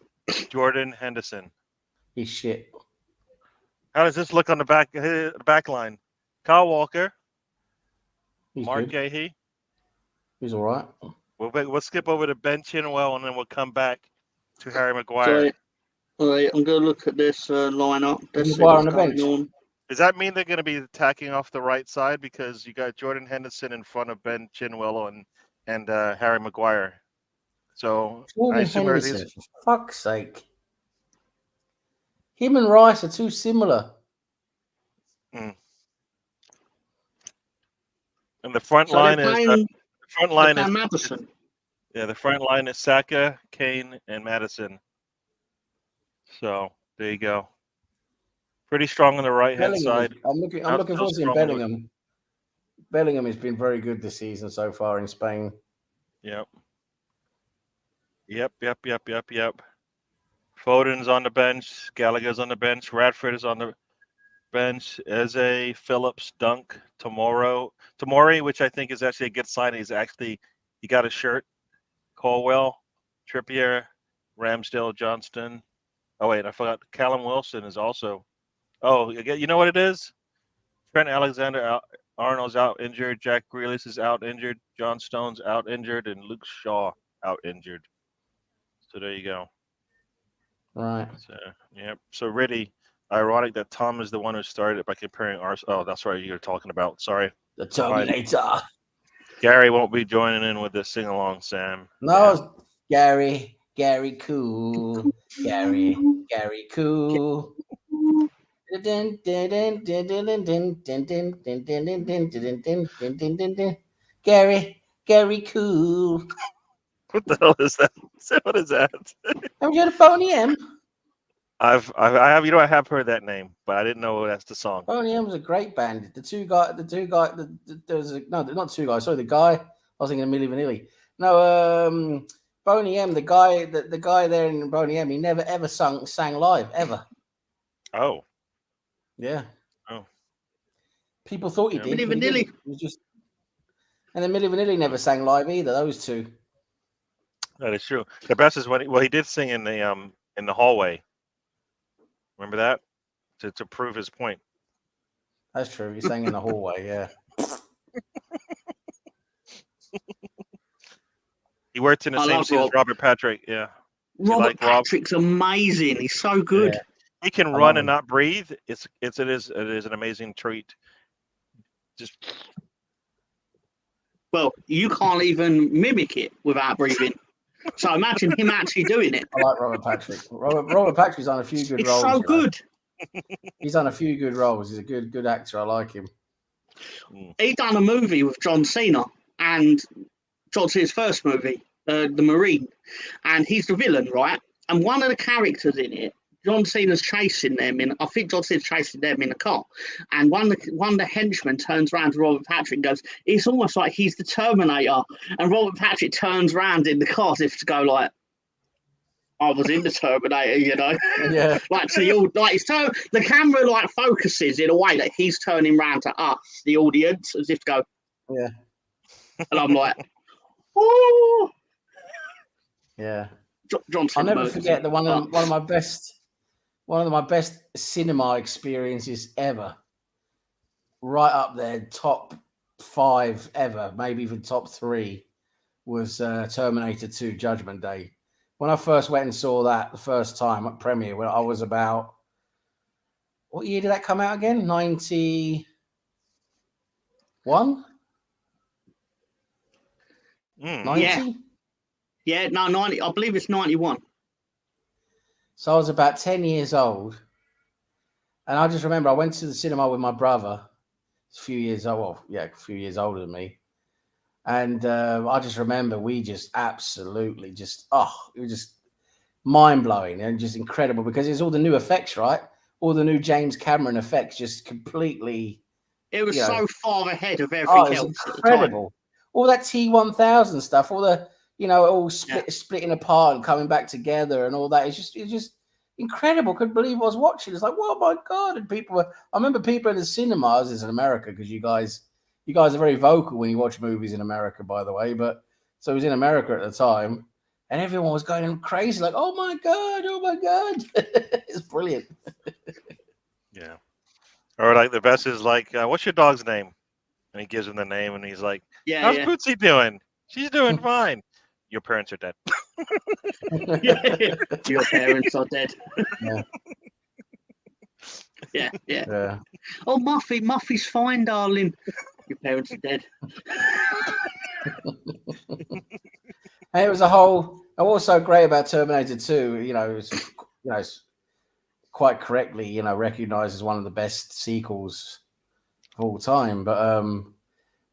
Jordan Henderson. He's shit. How does this look on the back line? Kyle Walker. He's Mark good. Gahey. He's all right. We'll skip over to Ben Chilwell and then we'll come back to Harry Maguire. All right, I'm going to look at this lineup. Maguire on the bench. Does that mean they're going to be attacking off the right side because you got Jordan Henderson in front of Ben Chilwell and Harry Maguire? So Jordan Henderson, for fuck's sake. Him and Rice are too similar. And the front line is Madison. The front line is Saka, Kane, and Madison. So there you go. Pretty strong on the right hand side. I'm looking forward to seeing Bellingham. Bellingham has been very good this season so far in Spain. Yep. Foden's on the bench. Gallagher's on the bench. Radford is on the bench. Eze, Phillips, Dunk, Tomori, which I think is actually a good sign. He got a shirt. Colwell, Trippier, Ramsdale, Johnston. Oh wait, I forgot. Callum Wilson is also. Oh, you know what it is? Trent Alexander-Arnold's out injured. Jack Grealish is out injured. John Stone's out injured, and Luke Shaw out injured. So there you go. Right. So, yep. So Riddy, ironic that Tom is the one who started it by comparing ours. Oh, that's right. You're talking about. Sorry. The Terminator. Gary won't be joining in with this sing along, Sam. No, yeah. Gary cool. Gary cool. Gary cool. What the hell is that? What is that? Have you heard of Boney M? I have heard that name, but I didn't know that's the song. Boney M was a great band. The guy. I was thinking of Milli Vanilli. No, Boney M, the guy there in Boney M, he never ever sang live ever. Oh. Yeah. Oh. People thought he did. Milli Vanilli. And then Milli Vanilli never sang live either. Those two. That is true. The best is when he did sing in the hallway. Remember that to prove his point. That's true. He sang in the hallway. Yeah. He worked in the same scene as Robert Patrick. Yeah. Robert Patrick's amazing. He's so good. Yeah. He can run and not breathe. It is an amazing treat. Just well, you can't even mimic it without breathing. So imagine him actually doing it. I like Robert Patrick. Robert Patrick's on a few good roles. It's so good. He's on a few good roles. He's a good actor. I like him. He done a movie with John Cena, and John Cena's first movie, The Marine, and he's the villain, right? And one of the characters in it, John Cena's chasing them I think John Cena's chasing them in a car, and one of the henchmen turns around to Robert Patrick and goes, "It's almost like he's the Terminator." And Robert Patrick turns around in the car as if to go like, "I was in the Terminator," you know. Yeah. Like so, the camera like focuses in a way that he's turning around to us, the audience, as if to go, "Yeah." And I'm like, "Oh." Yeah. John Cena. I'll never forget one of my best cinema experiences ever. Right up there, top 5 ever, maybe even top 3, was Terminator 2: Judgment Day. When I first went and saw that the first time at premiere, when I was about, what year did that come out again? 91? Mm. 90? Yeah, no, 90. I believe it's 91. So I was about 10 years old. And I just remember I went to the cinema with my brother. He's a few years old. A few years older than me. And I just remember we just absolutely it was just mind-blowing and just incredible because it's all the new effects, right? All the new James Cameron effects just completely... It was so far ahead of everything else. Incredible. All that T-1000 stuff, all the... all splitting apart and coming back together and all that. It's just incredible. Couldn't believe I was watching. It's like, oh my God. And I remember people in the cinemas, it's in America, because you guys are very vocal when you watch movies in America, by the way. But so it was in America at the time, and everyone was going crazy, like, oh my God. It's brilliant. Yeah. Or like the best is like, what's your dog's name? And he gives him the name and he's like, how's Bootsy doing? She's doing fine. Your parents are dead. Your parents are dead. Yeah. Oh, Muffy's fine, darling. Your parents are dead. And it was and what's so great about Terminator 2, it's quite correctly, recognized as one of the best sequels of all time. But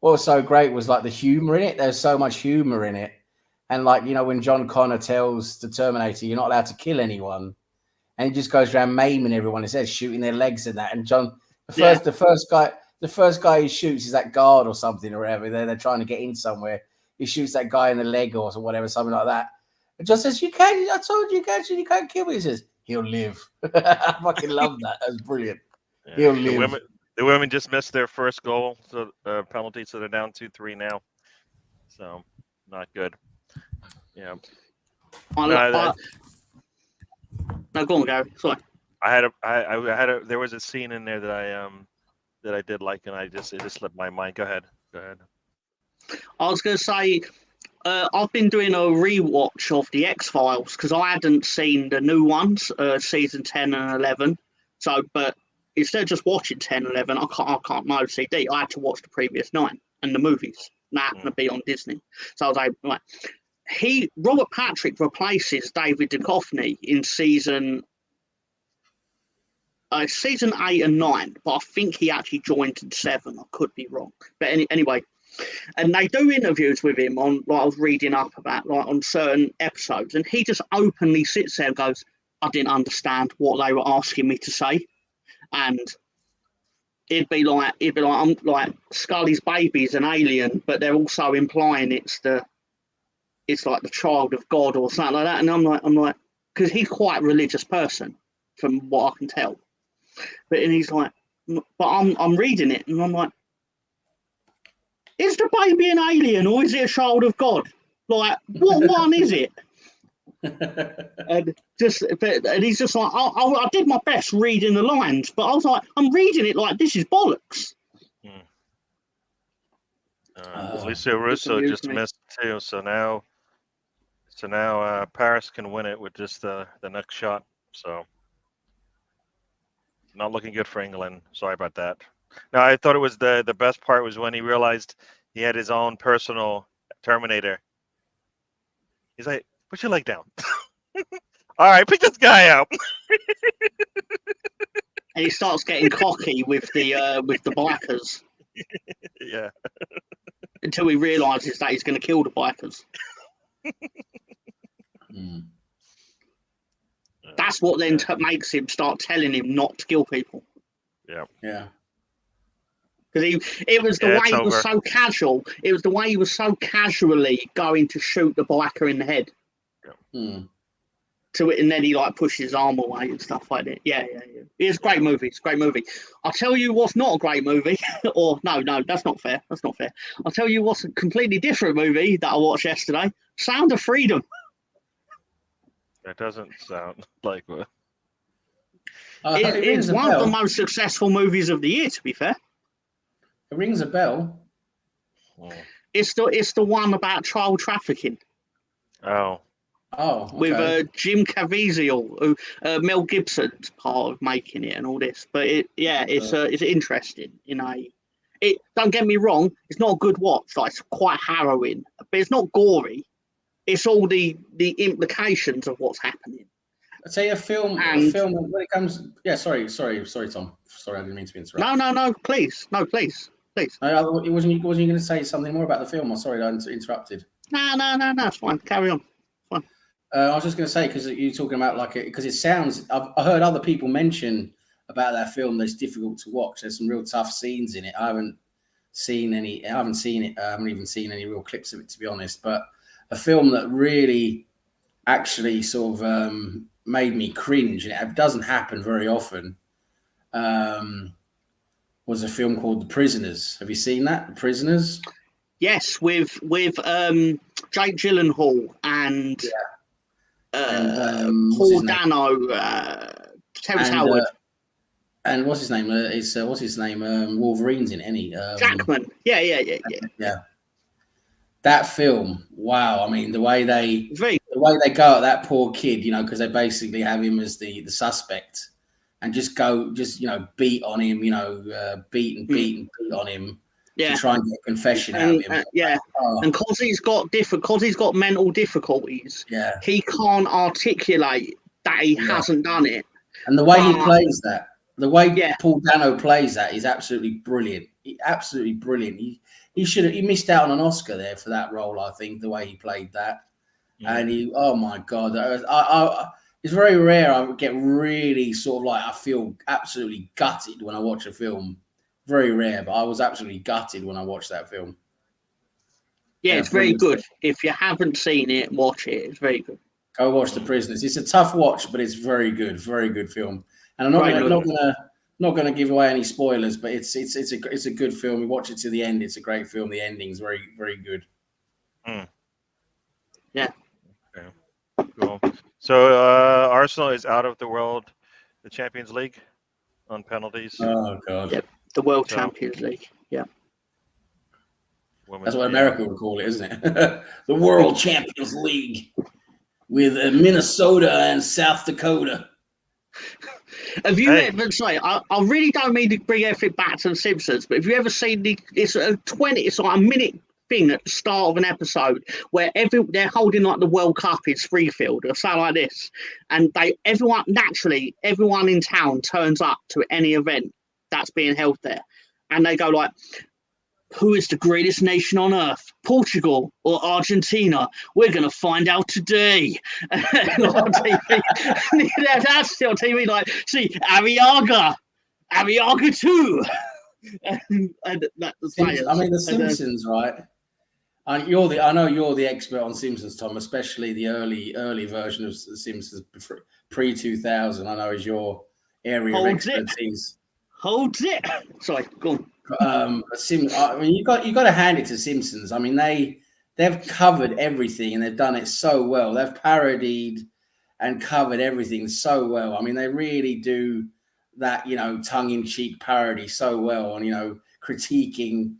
what was so great was like the humor in it. There's so much humor in it. And like, when John Connor tells the Terminator, you're not allowed to kill anyone. And he just goes around maiming everyone. He says, shooting their legs and that. And the first guy he shoots is that guard or something or whatever. They're trying to get in somewhere. He shoots that guy in the leg or whatever, something like that. And John says, I told you, you can't kill me. He says, he'll live. I fucking love that. That was brilliant. Yeah. He'll live. The women just missed their first goal, so penalty, so they're down 2-3 now. So not good. Yeah. No, go on, Gary. Sorry. There was a scene in there that I did like, and it just slipped my mind. Go ahead. I was going to say, I've been doing a rewatch of the X-Files because I hadn't seen the new ones, season 10 and 11. So, but instead of just watching 10 and 11, I can't know CD. I had to watch the previous 9 and the movies. That happened to be on Disney. So I was able, like, Robert Patrick replaces David Duchovny in season 8 and 9, but I think he actually joined in 7. I could be wrong, but anyway, and they do interviews with him on, like I was reading up about, like on certain episodes, and he just openly sits there and goes, "I didn't understand what they were asking me to say," and it'd be like I'm like Scully's baby's an alien, but they're also implying it's like the child of God or something like that. And I'm like, because he's quite a religious person from what I can tell. And he's like, but I'm reading it and I'm like, is the baby an alien or is it a child of God? Like, what one is it? And he's just like, I did my best reading the lines, but I was like, I'm reading it like this is bollocks. Alicia Russo just missed too, so now Paris can win it with just the next shot. So not looking good for England. Sorry about that. No, I thought it was the best part was when he realized he had his own personal Terminator. He's like, put your leg down. All right, pick this guy out. And he starts getting cocky with the bikers. Yeah. Until he realizes that he's going to kill the bikers. That's what then makes him start telling him not to kill people. Yeah. Because it was the way he was so casual. It was the way he was so casually going to shoot the biker in the head. To it, and then he like pushes his arm away and stuff like that. Yeah. It's a great movie. It's a great movie. I'll tell you what's not a great movie. Or no, that's not fair. That's not fair. I'll tell you what's a completely different movie that I watched yesterday. Sound of Freedom. That doesn't sound like what. It's one of the most successful movies of the year, to be fair. It rings a bell. It's the one about child trafficking. Oh, okay. With Jim Caviezel, who Mel Gibson's part of making it and all this. But it's interesting. Don't get me wrong, it's not a good watch. Like, it's quite harrowing, but it's not gory. It's all the implications of what's happening. I'd say a film when it comes. Yeah, sorry, Tom. Sorry, I didn't mean to interrupt. No, please. Wasn't you going to say something more about the film? I'm sorry, I interrupted. No, it's fine. Carry on. Fine. I was just going to say, because you're talking about because it sounds. I heard other people mention about that film that's difficult to watch. There's some real tough scenes in it. I haven't seen any. I haven't seen it. I haven't even seen any real clips of it, to be honest. But a film that really, actually, sort of made me cringe, and it doesn't happen very often. Was a film called The Prisoners. Have you seen that? The Prisoners? Yes, with Jake Gyllenhaal and Paul Dano, Terrence Howard. And what's his name? Wolverine's in any Jackman. Yeah. That film, wow! I mean, the way they go at that poor kid, because they basically have him as the suspect, and just beat on him, beat on him, to try and get a confession out of him. And because he's got mental difficulties, he can't articulate that he hasn't done it. And the way he plays that, the way Paul Dano plays that is absolutely brilliant. Absolutely brilliant. He missed out on an Oscar there for that role, I think, the way he played that. And oh my God, it's very rare I get really sort of like, I feel absolutely gutted when I watch a film. Very rare, but I was absolutely gutted when I watched that film. Yeah, it's very good. If you haven't seen it, watch it. It's very good. Go watch The Prisoners. It's a tough watch, but it's very good. Very good film. And I'm not going to give away any spoilers, but it's a good film. We watch it to the end. It's a great film. The ending's very, very good. Yeah. Okay. Cool. So Arsenal is out of the Champions League on penalties. Oh God. Yep. The World Champions League. Yeah. That's what America would call it, isn't it? The World Champions League with Minnesota and South Dakota. Have you ever say? I really don't mean to bring everything back to The Simpsons, but have you ever seen it's like a minute thing at the start of an episode where they're holding like the World Cup in Springfield or something like this, and everyone in town turns up to any event that's being held there, and they go like, who is the greatest nation on earth, Portugal or Argentina? We're going to find out today. On TV. That's still on TV. Like, see, Arriaga 2. The Simpsons, right? I know you're the expert on Simpsons, Tom, especially the early version of The Simpsons pre-2000. I know is your area of expertise. Holds it. Sorry, go on. I mean, you got to hand it to Simpsons. I mean, they've covered everything and they've done it so well. They've parodied and covered everything so well. I mean, they really do that, tongue-in-cheek parody so well, and critiquing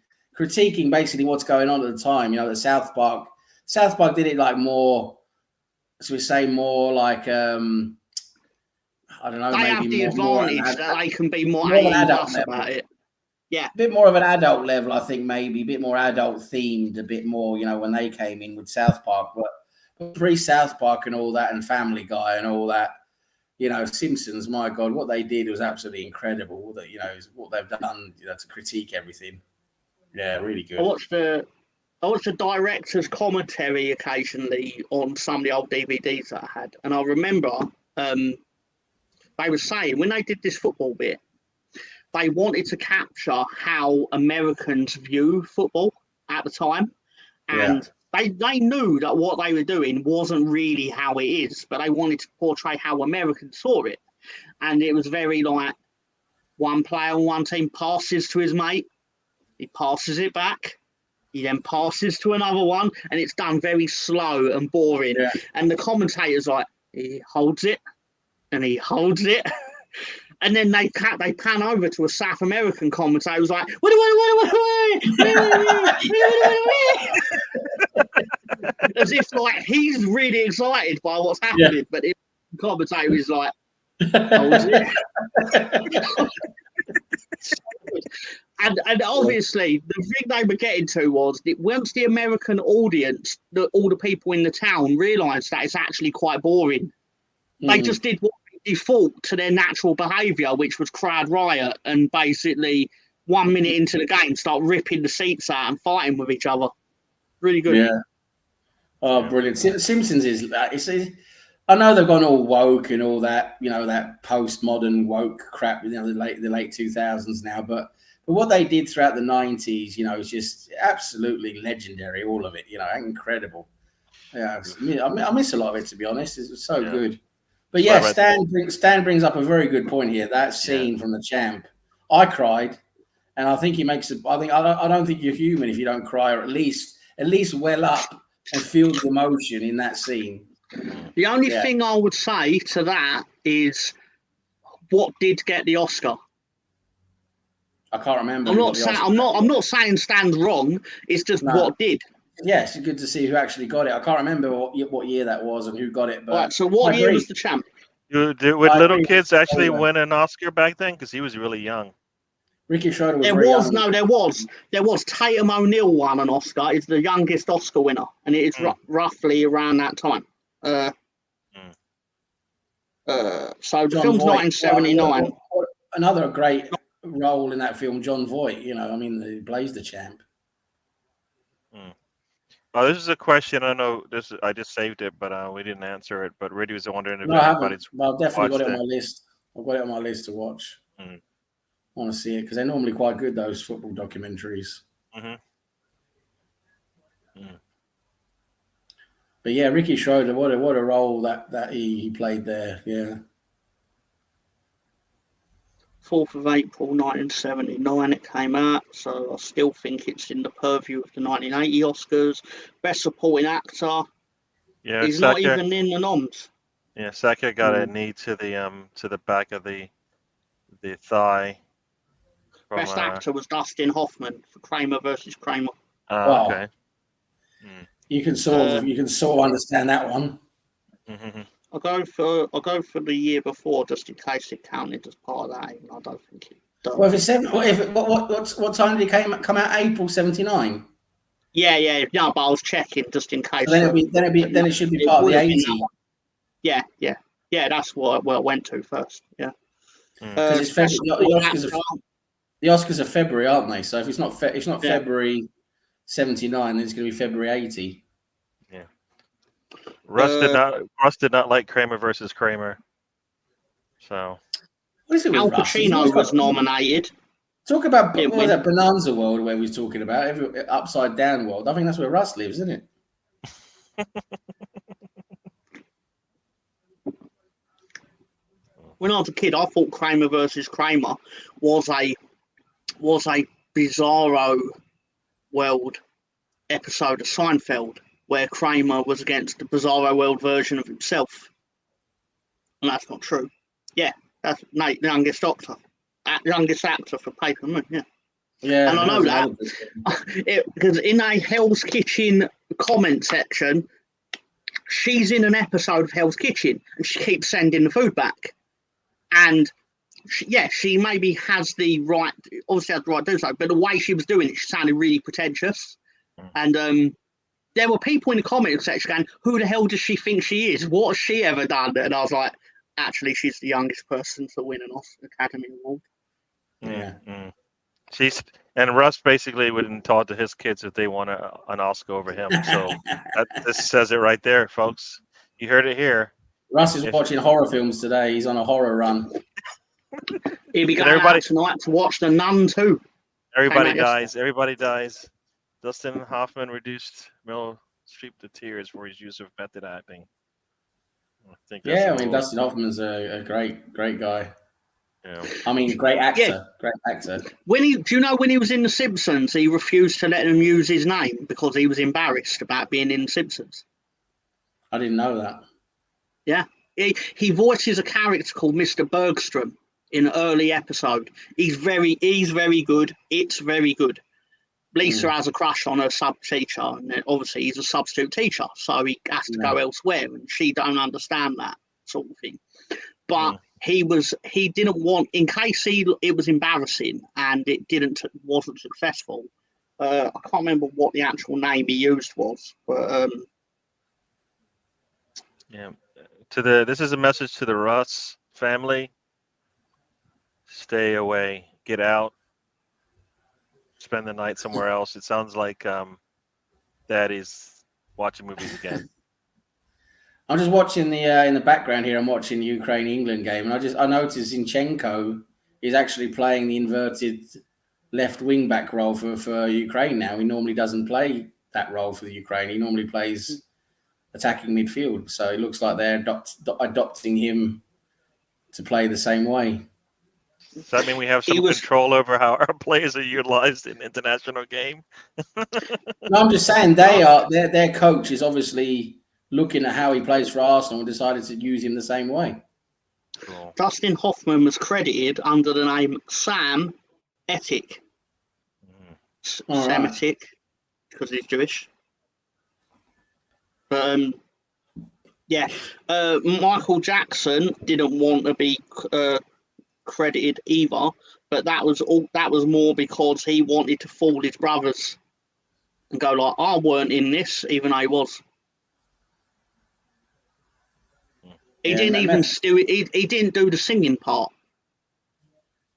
basically what's going on at the time. The South Park did it like more, so we say more like I don't know. They have the advantage that they can be more adult about it. Yeah, a bit more of an adult level, I think, maybe a bit more adult themed, a bit more, when they came in with South Park, but pre-South Park and all that, and Family Guy and all that, Simpsons, my God, what they did was absolutely incredible. That what they've done, to critique everything. Yeah, really good. I watched the director's commentary occasionally on some of the old DVDs that I had, and I remember they were saying when they did this football bit, they wanted to capture how Americans view football at the time, and they knew that what they were doing wasn't really how it is, but they wanted to portray how Americans saw it, and it was very like one player on one team passes to his mate, he passes it back, he then passes to another one, and it's done very slow and boring. Yeah. And the commentator's like, he holds it, and he holds it. And then they pan over to a South American commentator who's like, as if like he's really excited by what's happening, but the commentator is like, holds it. And obviously the thing they were getting to was that once the American audience, all the people in the town realised that it's actually quite boring, they just did what default to their natural behaviour, which was crowd riot, and basically 1 minute into the game start ripping the seats out and fighting with each other. Really good. Yeah. Oh, brilliant. Simpsons is I know they've gone all woke and all that, that postmodern woke crap, the late 2000s now, but what they did throughout the 90s, is just absolutely legendary, all of it, incredible. Yeah, I miss a lot of it, to be honest. It's so good. But yeah, Stan brings up a very good point here. That scene from the Champ, I cried, and I think he makes it. I don't think you're human if you don't cry, or at least well up and feel the emotion in that scene. The only thing I would say to that is, what did get the Oscar? I can't remember. I'm not saying Stan's wrong. It's just what did. Yes, it's good to see who actually got it. I can't remember what year that was and who got it. But right, so what year was the Champ? Would little kids actually win an Oscar back then? Because he was really young. Ricky Schroeder was There was. Tatum O'Neal won an Oscar. He's the youngest Oscar winner, and it is roughly around that time. So the film's 1979. Another great role in that film, John Voight. He plays the Champ. Oh, this is a question. I know this. I just saved it, but we didn't answer it. But Reddy was wondering if anybody's. Well, I've definitely got it on my list. I've got it on my list to watch. I want to see it because they're normally quite good, those football documentaries. But yeah, Ricky Schroeder, what a role that he played there. Yeah. 4th of April 1979 it came out, so I still think it's in the purview of the 1980 Oscars. Best Supporting Actor. Yeah, he's not even in the noms. Yeah, Saka got a knee to the back of the thigh. Best actor was Dustin Hoffman for Kramer versus Kramer. Wow. Okay. You can sort of understand that one. I'll go for the year before, just in case it counted as part of that. Even I don't think it does. Well, what time did it come out? April 79. Yeah. No, but I was checking just in case. So then it should be part of the 80. Yeah. That's what it went to first. Yeah. Because it's February. The Oscars are February, aren't they? So if it's not February 79, then it's going to be February 80. Yeah. Russ did not like Kramer versus Kramer. So. What is it with Al Pacino was nominated. Talk about that Bonanza world where we're talking about, upside down world. I think that's where Russ lives, isn't it? When I was a kid, I thought Kramer versus Kramer was a Bizarro World episode of Seinfeld where Kramer was against the Bizarro World version of himself. And that's not true. Yeah, that's Nate, the youngest actor for Paper Moon, yeah. Yeah, and I know that because in a Hell's Kitchen comment section, she's in an episode of Hell's Kitchen and she keeps sending the food back. And she maybe has the right, obviously has the right to do so, but the way she was doing it, she sounded really pretentious. And there were people in the comment section going, who the hell does she think she is? What has she ever done? And I was like, actually, she's the youngest person to win an Academy Award. Yeah. And Russ basically wouldn't talk to his kids if they want an Oscar over him. So this says it right there, folks. You heard it here. Russ is watching horror films today. He's on a horror run. He'll be going out tonight to watch The Nun too. Everybody dies. Everybody dies. Dustin Hoffman reduced Meryl Streep to tears for his use of method acting. Dustin Hoffman's a great guy. Yeah. I mean, great actor. Yeah. Great actor. Do you know when he was in The Simpsons, he refused to let them use his name because he was embarrassed about being in The Simpsons? I didn't know that. Yeah. He voices a character called Mr. Bergstrom in an early episode. He's very good. It's very good. Lisa has a crush on her sub teacher, and obviously he's a substitute teacher, so he has to go elsewhere, and she don't understand that sort of thing. But he didn't want, in case it was embarrassing and it wasn't successful. I can't remember what the actual name he used was, but this is a message to the Russ family. Stay away, get out, spend the night somewhere else. It sounds like Daddy's watching movies again. I'm just watching in the background here. I'm watching the Ukraine-England game, and I noticed Zinchenko is actually playing the inverted left wing back role for Ukraine now. He normally doesn't play that role for the Ukraine. He normally plays attacking midfield. So it looks like they're adopting him to play the same way. Does that mean we have some control over how our players are utilized in international game? No, I'm just saying their coach is obviously looking at how he plays for Arsenal and decided to use him the same way. Cool. Dustin Hoffman was credited under the name Sam Etic. Semitic, because he's Jewish. Michael Jackson didn't want to be credited either, but that was more because he wanted to fool his brothers and go like, I weren't in this, even though he was. He didn't even he didn't do the singing part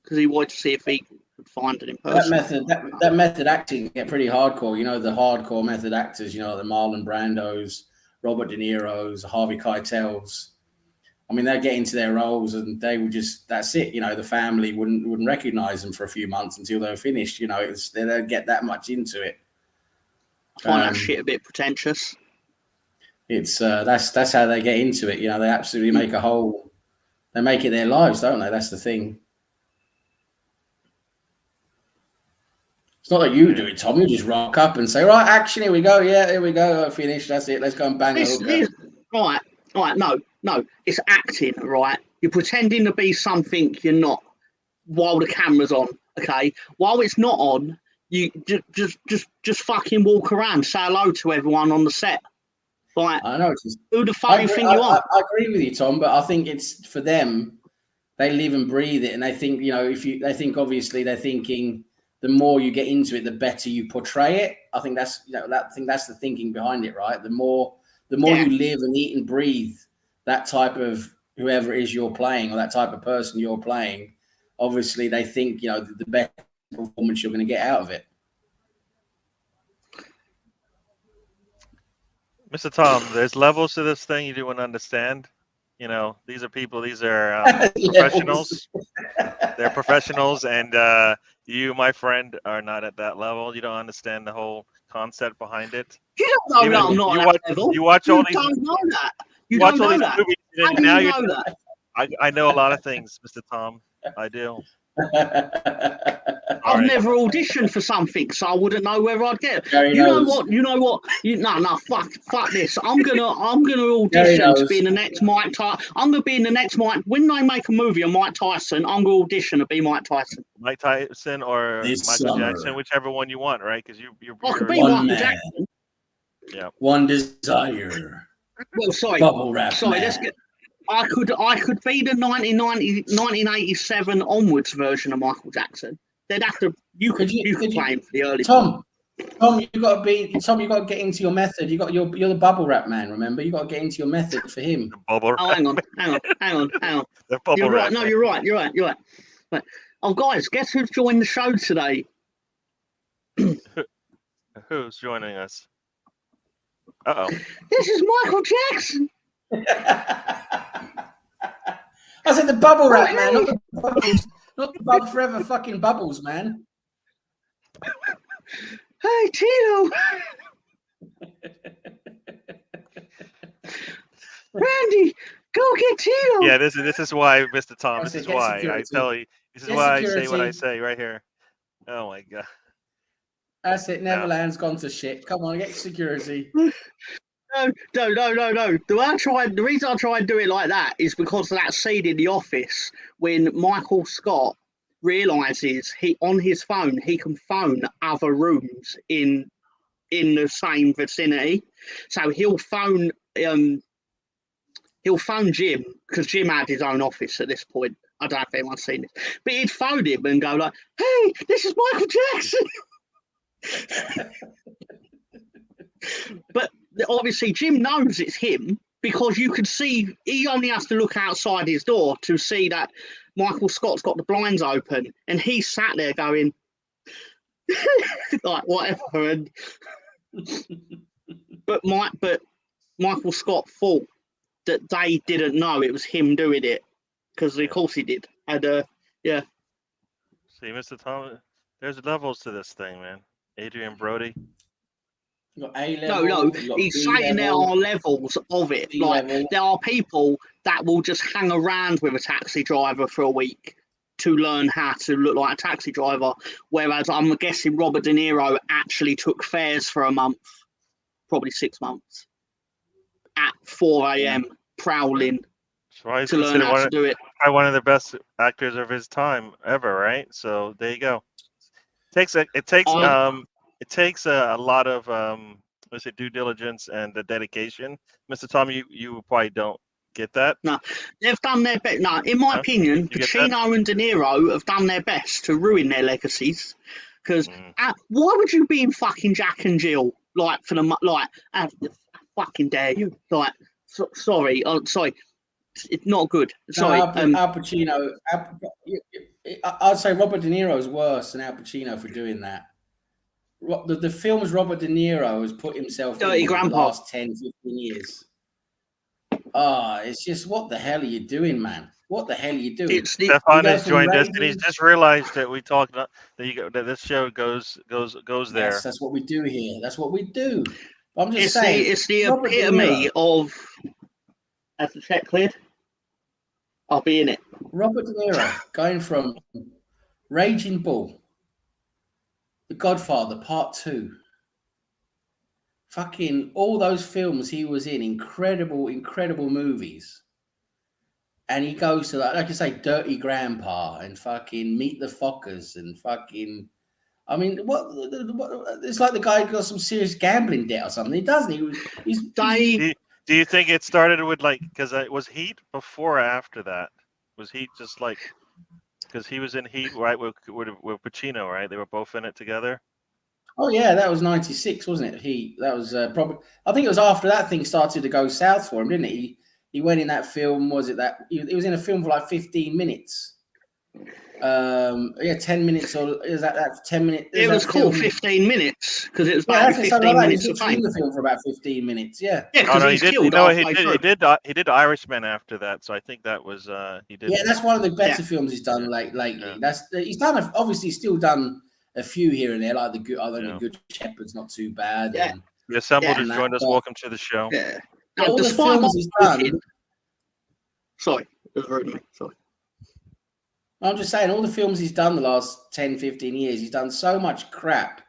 because he wanted to see if he could find it in person. That method acting get pretty hardcore. You know, the hardcore method actors. You know, the Marlon Brandos, Robert De Niro's, Harvey Keitels. I mean, they'd get into their roles and they would that's it. You know, the family wouldn't recognize them for a few months until they were finished. You know, they don't get that much into it. I find that shit a bit pretentious. It's that's how they get into it. You know, they absolutely make they make it their lives, don't they? That's the thing. It's not like you do it, Tom. You just rock up and say, right, action, here we go. Yeah, here we go. Finished. That's it. Let's go and bang the hooker. Right. No. It's acting, right? You're pretending to be something you're not while the camera's on, okay? While it's not on, you just fucking walk around, say hello to everyone on the set. Like, I know. Who the fuck do you think you are? I agree with you, Tom, but I think it's for them. They live and breathe it, and they think, you know, they're thinking the more you get into it, the better you portray it. I think that's the thinking behind it, right? The more you live and eat and breathe that type of whoever it is you're playing or that type of person you're playing, obviously they think, you know, the best performance you're going to get out of it. Mr. Tom, there's levels to this thing you do want to understand. You know, these are people, these are professionals. They're professionals, and you, my friend, are not at that level. You don't understand the whole concept behind it. You don't know I'm not at that level. You watch all these. You don't know that. You don't know that. Movies, and now you know that. I know a lot of things, Mr. Tom. I do. I've never auditioned for something, so I wouldn't know whether I'd get it. Gary You know knows. what? You know what? Fuck this. I'm gonna audition to be in the next Mike Tyson. I'm gonna be in the next Mike. When they make a movie on Mike Tyson, I'm gonna audition to be Mike Tyson. Mike Tyson or Michael Jackson, whichever one you want, right? Because you're be one Michael man. Jackson. Yeah. One desire. Well, sorry. Bubble wrap. Sorry, let's get. I could be the 1987 onwards version of Michael Jackson. They'd have to. You could play him for the early. Tom, you got to get into your method. You're the bubble wrap man. Remember, you got to get into your method for him. Bubble wrap. Hang on. You're right. No, you're right. Right. Oh, guys, guess who's joined the show today? Who's joining us? Uh-oh. This is Michael Jackson. I said the bubble wrap man, not the bubbles, not the Bub Forever fucking bubbles, man. Hey, Tito. Randy, go get Tito. Yeah, this is why, Mr. Tom. This is why I tell you. This is why I say what I say right here. Oh my god. That's it. Neverland's gone to shit. Come on, get security. No. The reason I try and do it like that is because of that scene in The Office when Michael Scott realizes on his phone he can phone other rooms in the same vicinity. So he'll phone Jim, because Jim had his own office at this point. I don't know if anyone's seen this, but he'd phone him and go like, "Hey, this is Michael Jackson." But obviously Jim knows it's him because you could see he only has to look outside his door to see that Michael Scott's got the blinds open and he sat there going like whatever. And but Michael Scott thought that they didn't know it was him doing it because of course he did. And yeah. See, Mr. Thomas, there's levels to this thing, man. Adrian Brody. No, he's saying there are levels of it. Like there are people that will just hang around with a taxi driver for a week to learn how to look like a taxi driver. Whereas I'm guessing Robert De Niro actually took fares for a month, probably 6 months, at 4 a.m. prowling to learn how to do it. Probably one of the best actors of his time ever, right? So there you go. It takes a lot of let's say due diligence and the dedication. Mr. Tom, you probably don't get that. No, they've done their best. No, in my opinion, Pacino and De Niro have done their best to ruin their legacies. Because why would you be in fucking Jack and Jill like for the fucking dare you? Like, sorry, it's not good. Sorry, Al Pacino. I'd say Robert De Niro is worse than Al Pacino for doing that. The films Robert De Niro has put himself in the last 10, 15 years. It's just, what the hell are you doing, man? What the hell are you doing? Stefan has joined us, and he's just realized that we talked about that this show goes there. Yes, that's what we do here. That's what we do. I'm just saying. It's the epitome of. Has the check cleared? I'll be in it. Robert De Niro going from Raging Bull, The Godfather Part 2, fucking all those films he was in, incredible movies. And he goes to, like I say, Dirty Grandpa and fucking Meet the Fockers and fucking, I mean, what it's like the guy got some serious gambling debt or something. He doesn't. Do you think it started with because it was Heat before or after that? Was Heat just because he was in Heat, right, with Pacino, right? They were both in it together. Oh yeah, that was '96, wasn't it? That was probably. I think it was after that thing started to go south for him, didn't it? He went in that film. Was it that he was in a film for like 15 minutes? 10 minutes, or is that 10 minutes? It was called 15 minutes because it was about 15 minutes of fame. The film for about 15 minutes, yeah. Yeah, because he did The Irishman after that, so I think that was he did. Yeah, that's one of the better films he's done lately. Yeah. He's done obviously still done a few here and there, like the Good Shepherd's not too bad. Yeah. And, the Assembled has joined us. Welcome to the show. Yeah. All the films he's done. Sorry, it was rude of me. Sorry. I'm just saying, all the films he's done the last 10, 15 years, he's done so much crap.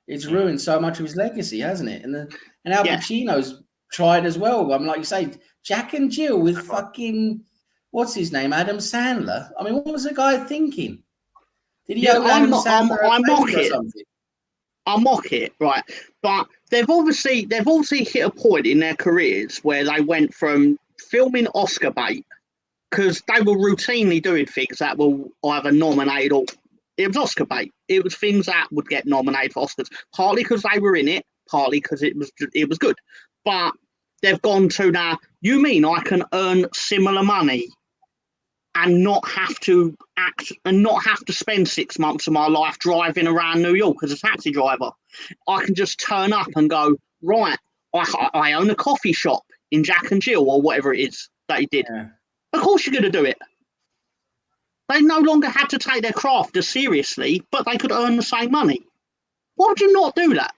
It's ruined so much of his legacy, hasn't it? And Al Pacino's tried as well. I mean, like you say, Jack and Jill with fucking, what's his name, Adam Sandler. I mean, what was the guy thinking? Did he owe Adam Sandler a favor or something? I mock it, right? But they've obviously hit a point in their careers where they went from filming Oscar bait, because they were routinely doing things that were either nominated or it was Oscar bait. It was things that would get nominated for Oscars, partly because they were in it, partly because it was good. But they've gone to now, you mean I can earn similar money and not have to act and not have to spend 6 months of my life driving around New York as a taxi driver? I can just turn up and go, right, I own a coffee shop in Jack and Jill or whatever it is that he did. Yeah. Of course you're going to do it. They no longer had to take their craft as seriously, but they could earn the same money. Why would you not do that?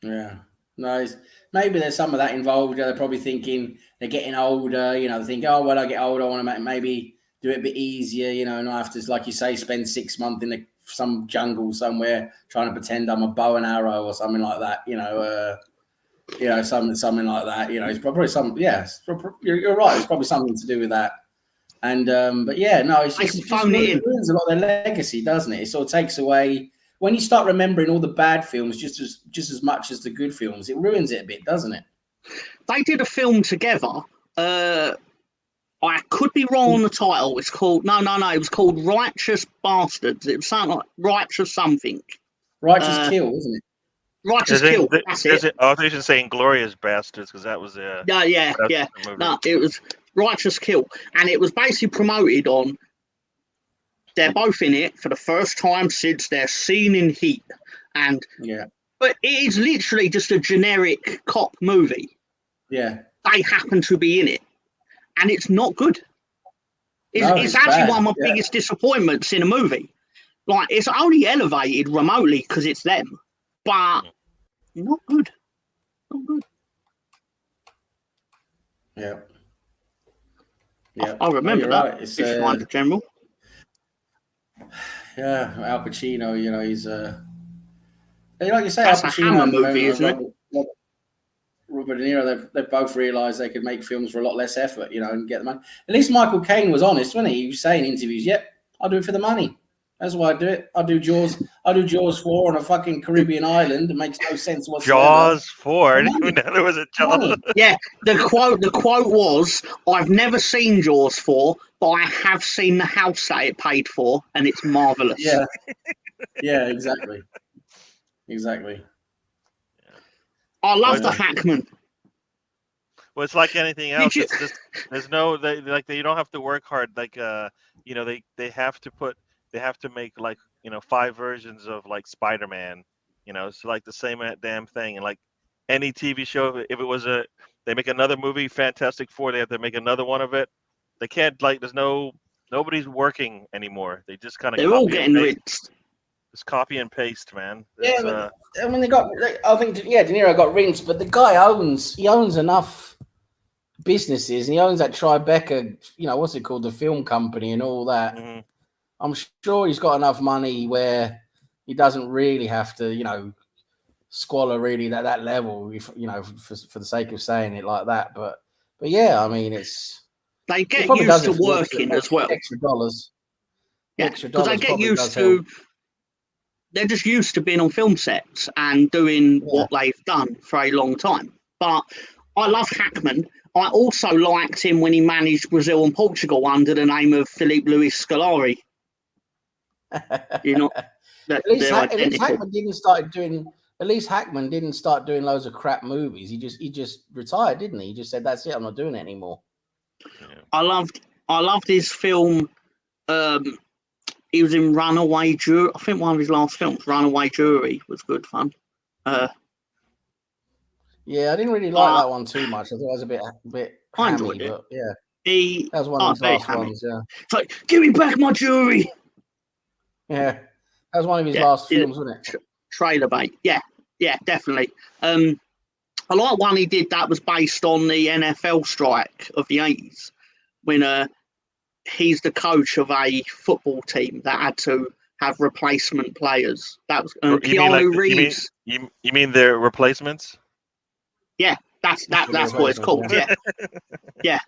Yeah. No, maybe there's some of that involved. They're probably thinking they're getting older. You know, they think, oh, when I get older, I want to maybe do it a bit easier, you know, not have to, like you say, spend 6 months in some jungle somewhere trying to pretend I'm a bow and arrow or something like that, something like that. You know, it's probably you're right. It's probably something to do with that. And but yeah, no, it ruins a lot of their legacy, doesn't it? It sort of takes away when you start remembering all the bad films just as much as the good films. It ruins it a bit, doesn't it? They did a film together. I could be wrong on the title. It's called no. It was called Righteous Bastards. It was something like Righteous something. Righteous Kill, isn't it? Righteous Kill. That's it. I thought you were saying Glorious Bastards because that was yeah. No, it was Righteous Kill, and it was basically promoted on. They're both in it for the first time since their scene in Heat, and but it is literally just a generic cop movie. Yeah, they happen to be in it, and it's not good. It's actually bad. One of my biggest disappointments in a movie. Like, it's only elevated remotely because it's them, but not good. Not good. Yeah. I remember that. Right. It's the General. Yeah, Al Pacino. You know, he's like you say, that's Al Pacino, a Hammer movie, isn't it? Robert De Niro. They've both realised they could make films for a lot less effort, you know, and get the money. At least Michael Caine was honest, wasn't he? He was saying in interviews, "Yep, I'll do it for the money. That's why I do it. I do Jaws 4 on a fucking Caribbean island. It makes no sense whatsoever." Jaws 4. I didn't even know there was a Jaws. Yeah, the quote was, "I've never seen Jaws 4, but I have seen the house that it paid for, and it's marvelous." Yeah. Yeah, exactly. Exactly. I love the Hackman. Well, it's like anything else. It's just there's no you don't have to work hard. Like they have to make 5 versions of like Spider-Man. You know, it's like the same damn thing. And like any TV show, if it was they make another movie, Fantastic Four, they have to make another one of it. They can't nobody's working anymore. They just kind of they're all getting rinsed. It's copy and paste, man. I mean, I think De Niro got rinsed, but the guy owns enough businesses, and he owns that Tribeca, what's it called, the film company and all that. Mm-hmm. I'm sure he's got enough money where he doesn't really have to, squalor really that level, for the sake of saying it like that. But yeah, I mean, they get used to working as well. Extra dollars. Yeah, because they get used to. They're just used to being on film sets and doing what they've done for a long time. But I love Hackman. I also liked him when he managed Brazil and Portugal under the name of Felipe Luis Scolari. At least Hackman didn't start doing loads of crap movies. He just retired, didn't he? He just said, "That's it. I'm not doing it anymore." Yeah. I loved his film. He was in Runaway Jury. I think one of his last films, Runaway Jury, was good fun. Yeah, I didn't really like that one too much. I thought it was a bit hammy, but yeah. That was one of his last ones, yeah. It's like, "Give me back my jewelry." Yeah. That was one of his last films, wasn't it? Trailer bait. Yeah, definitely. I like one he did that was based on the NFL strike of the 80s when he's the coach of a football team that had to have replacement players. That was Keanu Reeves. You mean their replacements? Yeah, that's what it's called. Yeah, yeah.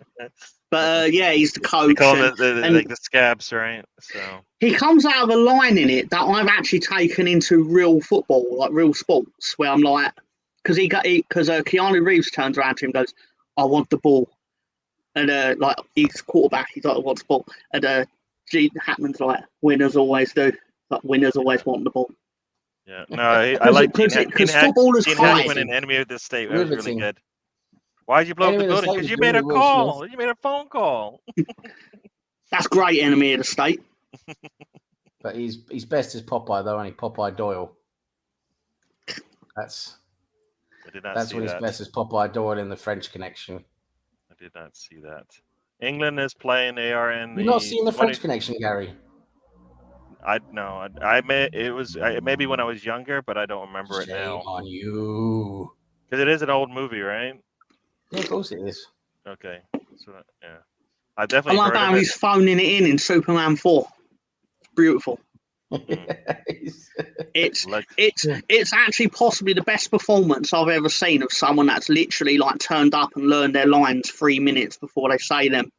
But he's the coach. They call them like the scabs, right? So he comes out of a line in it that I've actually taken into real football, like real sports, where I'm like, because Keanu Reeves turns around to him and goes, "I want the ball," and like he's quarterback, he's like, "I want the ball," and Gene Hackman's like, "Winners always do." Like winners always want the ball. Yeah, no, I like Gene Hackman in Enemy of the State. That was really good. Why'd you blow up the building? Because you made a call. You made a phone call. That's great, Enemy of the State. But he's best as Popeye though, ain't he? Popeye Doyle. That's when he's best as Popeye Doyle in the French Connection. I did not see that. England is playing. They are in. You've not seen the French Connection, Gary? Maybe when I was younger, but I don't remember it now. Shame on you. Because it is an old movie, right? Yeah, of course it is. Okay, so yeah, I definitely. I love how he's phoning it in Superman 4. It's beautiful. It's actually possibly the best performance I've ever seen of someone that's literally like turned up and learned their lines 3 minutes before they say them.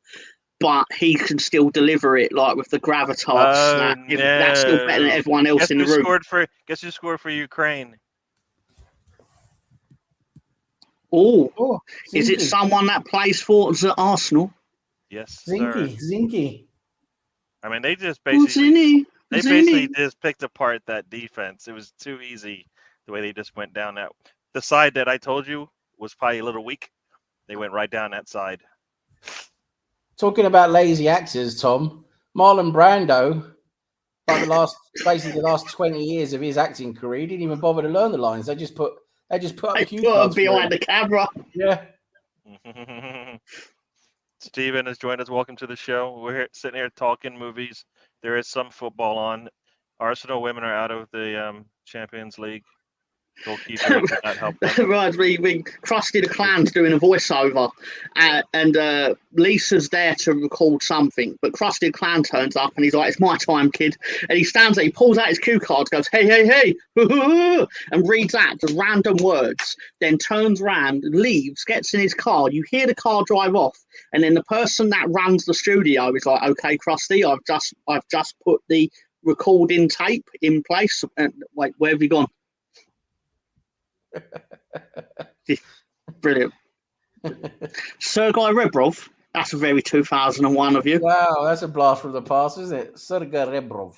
But he can still deliver it, like with the gravitas. That's still better than everyone else in the room. Guess who scored for Ukraine? Oh, is it someone that plays for Arsenal? Yes, Zinky. I mean, they just basically just picked apart that defense. It was too easy the way they just went down that. The side that I told you was probably a little weak. They went right down that side. Talking about lazy actors, Tom, Marlon Brando, like the last 20 years of his acting career, he didn't even bother to learn the lines. They just put up cue cards behind the camera. Yeah. Steven has joined us. Welcome to the show. We're sitting here talking movies. There is some football on. Arsenal women are out of the Champions League. Goalkeeper did not help them. Right, we Krusty the Clown's doing a voiceover, and Lisa's there to record something, but Krusty the Clown turns up and he's like, "It's my time, kid," and he stands there, he pulls out his cue cards, goes, "Hey, hey, hey," and reads out just random words, then turns around, leaves, gets in his car, you hear the car drive off, and then the person that runs the studio is like, "Okay, Krusty, I've just put the recording tape in place," and wait, where have you gone? Brilliant. Sergei Rebrov, that's a very 2001 of you. Wow, that's a blast from the past, isn't it? Sergei Rebrov.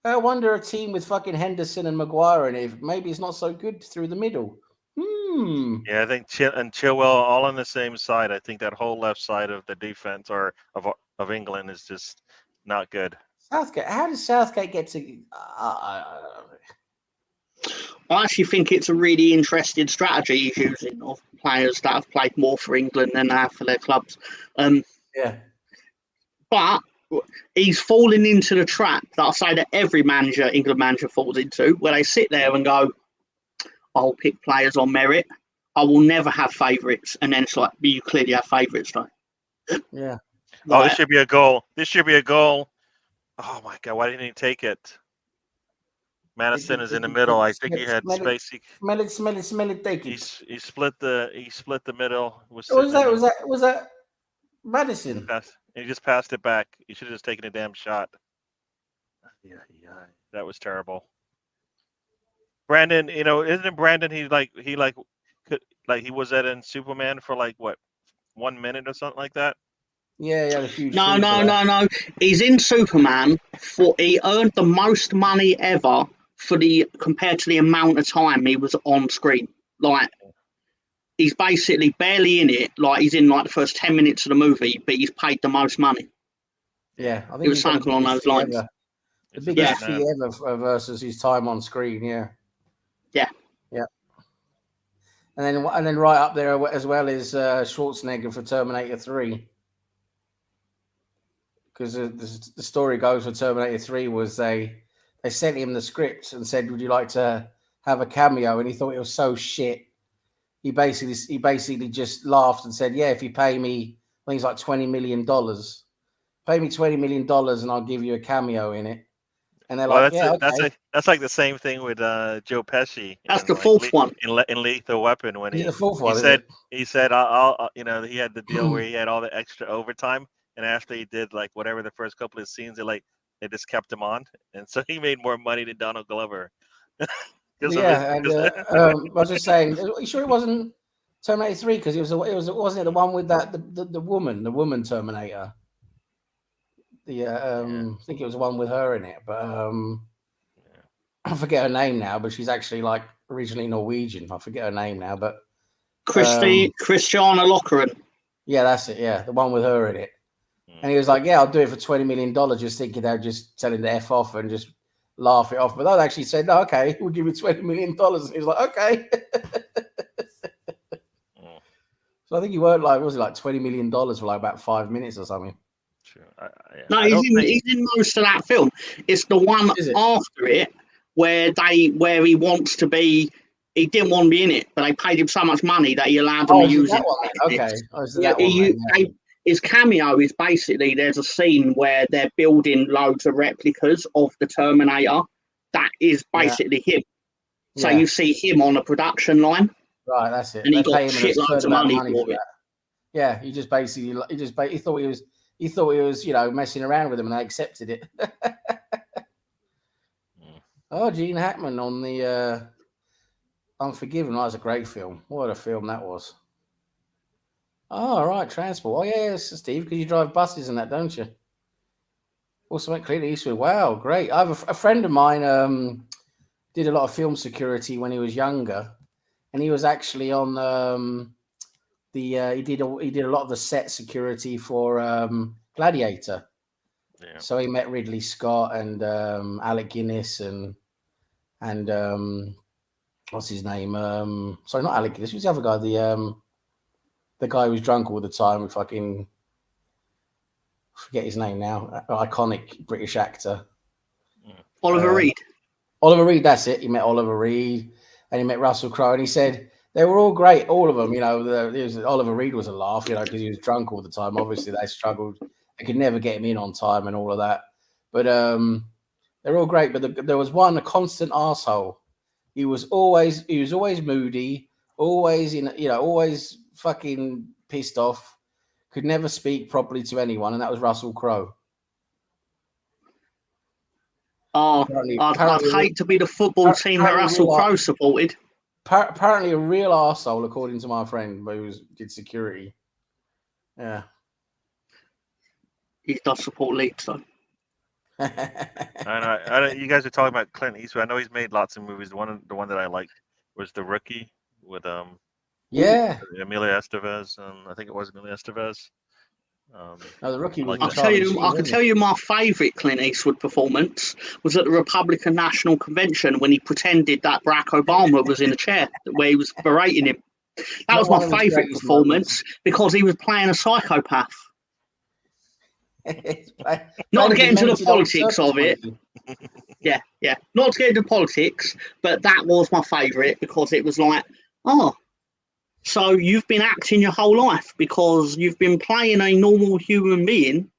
I wonder a team with fucking Henderson and Maguire in it, maybe it's not so good through the middle. Yeah, I think Chilwell all on the same side. I think that whole left side of the defense or of England is just not good. Southgate, how does Southgate get to... I actually think it's a really interesting strategy he's using of players that have played more for England than they have for their clubs. But he's fallen into the trap that I say that every England manager falls into, where they sit there and go, "I'll pick players on merit. I will never have favourites." And then it's like, "But you clearly have favourites, though." Yeah. Oh, this should be a goal. This should be a goal. Oh my God! Why didn't he take it? Madison is in the middle. I think he had space. Smell it, take it. He split the middle. Was that Madison? He just passed it back. He should have just taken a damn shot. Yeah, that was terrible. Brandon, isn't it Brandon? He was in Superman for like what, 1 minute or something like that. Yeah, No. He's in Superman he earned the most money ever compared to the amount of time he was on screen. Like, he's basically barely in it. Like, he's in like the first 10 minutes of the movie, but he's paid the most money. Yeah, I think it was something along those lines. The biggest fee ever versus his time on screen. Yeah. And then right up there as well is Schwarzenegger for Terminator 3. Because the story goes for Terminator 3 was they sent him the script and said, "Would you like to have a cameo?" And he thought it was so shit. He basically just laughed and said, "Yeah, if you pay me think it's like $20 million. Pay me $20 million and I'll give you a cameo in it. And they're like, that's like the same thing with Joe Pesci. That's the fourth one in Lethal Weapon when the fourth one, he said I'll he had the deal where he had all the extra overtime, and after he did like whatever the first couple of scenes, they just kept him on, and so he made more money than Donald Glover. I was just saying, are you sure it wasn't Terminator 3? Because wasn't it the one with that the woman Terminator? I think it was the one with her in it, but I forget her name now. But she's actually like originally Norwegian. I forget her name now, but Christiana Lockeren. Yeah, that's it. Yeah, the one with her in it. And he was like, "Yeah, I'll do it for $20 million." Just thinking they were just telling the F off and just laugh it off. But they actually said, "No, okay, we'll give you $20 million." And he was like, "Okay." So I think he worked was it like $20 million for like about 5 minutes or something? Sure. No, he's in most of that film. It's the one after it where he wants to be. He didn't want to be in it, but they paid him so much money that he allowed them to use it. Okay. His cameo is basically there's a scene where they're building loads of replicas of the Terminator. That is basically him. So you see him on a production line. Right, that's it. And he got shitloads of money for it. Yeah, he thought he was, messing around with them, and they accepted it. Oh, Gene Hackman on the Unforgiven. That was a great film. What a film that was. Oh, right, Transport. Oh, yeah, Steve, because you drive buses and that, don't you? Also, Clint Eastwood. Wow, great. I have a friend of mine did a lot of film security when he was younger, and he was actually on he did a lot of the set security for Gladiator. Yeah. So he met Ridley Scott and Alec Guinness and what's his name? Sorry, not Alec Guinness. Who's the other guy? The guy who was drunk all the time. If I can forget his name now. Iconic British actor. Oliver Reed. Oliver Reed. That's it. He met Oliver Reed and he met Russell Crowe, and he said they were all great, all of them. Oliver Reed was a laugh, because he was drunk all the time. Obviously, they struggled. They could never get him in on time and all of that. But they're all great. But there was one, a constant arsehole. He was always moody, always always fucking pissed off. Could never speak properly to anyone, and that was Russell Crowe. Oh, I'd hate to be the football team that Russell Crowe supported. Apparently a real arsehole, according to my friend who did security. Yeah. He does support Leeds, though. I know. You guys are talking about Clint Eastwood. I know he's made lots of movies. The one that I liked was The Rookie with Emilia Estevez, and I think it was Emilia Estevez. The Rookie was. I can tell you my favourite Clint Eastwood performance was at the Republican National Convention when he pretended that Barack Obama was in a chair where he was berating him. That was my favourite performance because he was playing a psychopath. Not to get into the politics of it. Yeah. Not to get into politics, but that was my favourite because it was like, so you've been acting your whole life because you've been playing a normal human being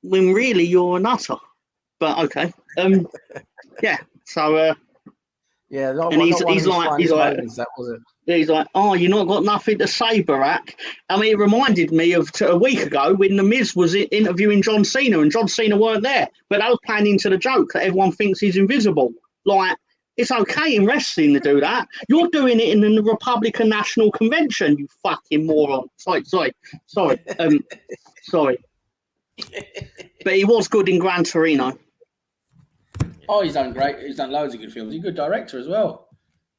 when really you're a nutter. But okay. Yeah. So and he's like, oh, you not got nothing to say, Barack. I mean, it reminded me of a week ago when The Miz was interviewing John Cena and John Cena weren't there, but they were playing into the joke that everyone thinks he's invisible. Like, it's okay in wrestling to do that. You're doing it in the Republican National Convention, you fucking moron. Sorry. Sorry. But he was good in Gran Torino. Oh, he's done great. He's done loads of good films. He's a good director as well.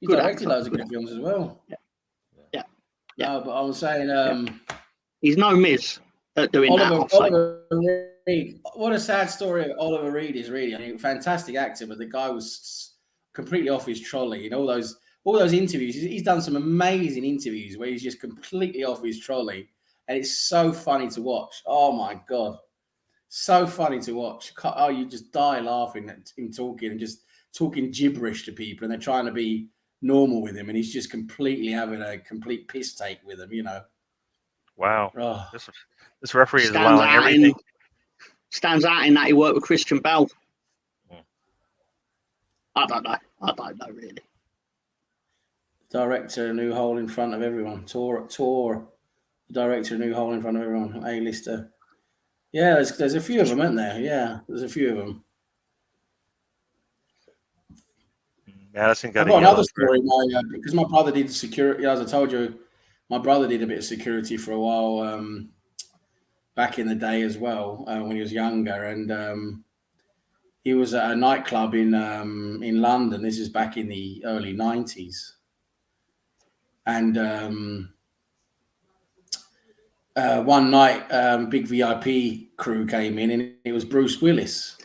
He's directed loads of good films as well. Yeah. No, but I was saying... he's no Miz at doing Oliver Reed. What a sad story Oliver Reed is, really. I mean, fantastic actor, but the guy was completely off his trolley. And all those interviews, he's done some amazing interviews where he's just completely off his trolley. And it's so funny to watch. Oh, my God. So funny to watch. Oh, you just die laughing at him talking and just talking gibberish to people, and they're trying to be normal with him, and he's just completely having a complete piss take with them, Wow. Oh. This referee is allowing everything. Stands out in that he worked with Christian Bale. Hmm. I don't know really. Director, a new hole in front of everyone. Tour. Director, a new hole in front of everyone. A-lister. Yeah, there's a few of them, isn't there? Yeah, there's a few of them. Madison got I've got another for... story, because my brother did security. As I told you, my brother did a bit of security for a while back in the day as well, when he was younger, and he was at a nightclub in London. This is back in the early 90s, and one night, big VIP crew came in, and it was Bruce Willis.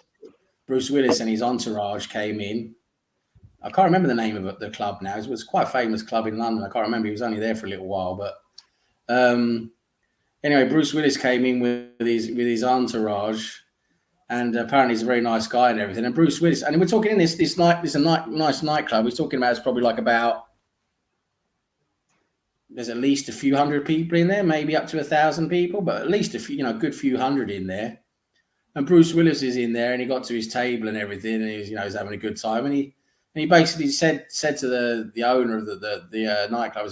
Bruce Willis and his entourage came in. I can't remember the name of the club now. It was quite a famous club in London. I can't remember. He was only there for a little while, but anyway, Bruce Willis came in with his entourage, and apparently he's a very nice guy and everything. And Bruce Willis, and we're talking in this nice nightclub. We're talking about it's probably like about, there's at least a few hundred people in there, maybe up to 1,000 people, but at least a few, good few hundred in there. And Bruce Willis is in there, and he got to his table and everything, and he's having a good time, and he basically said to the owner of the nightclub,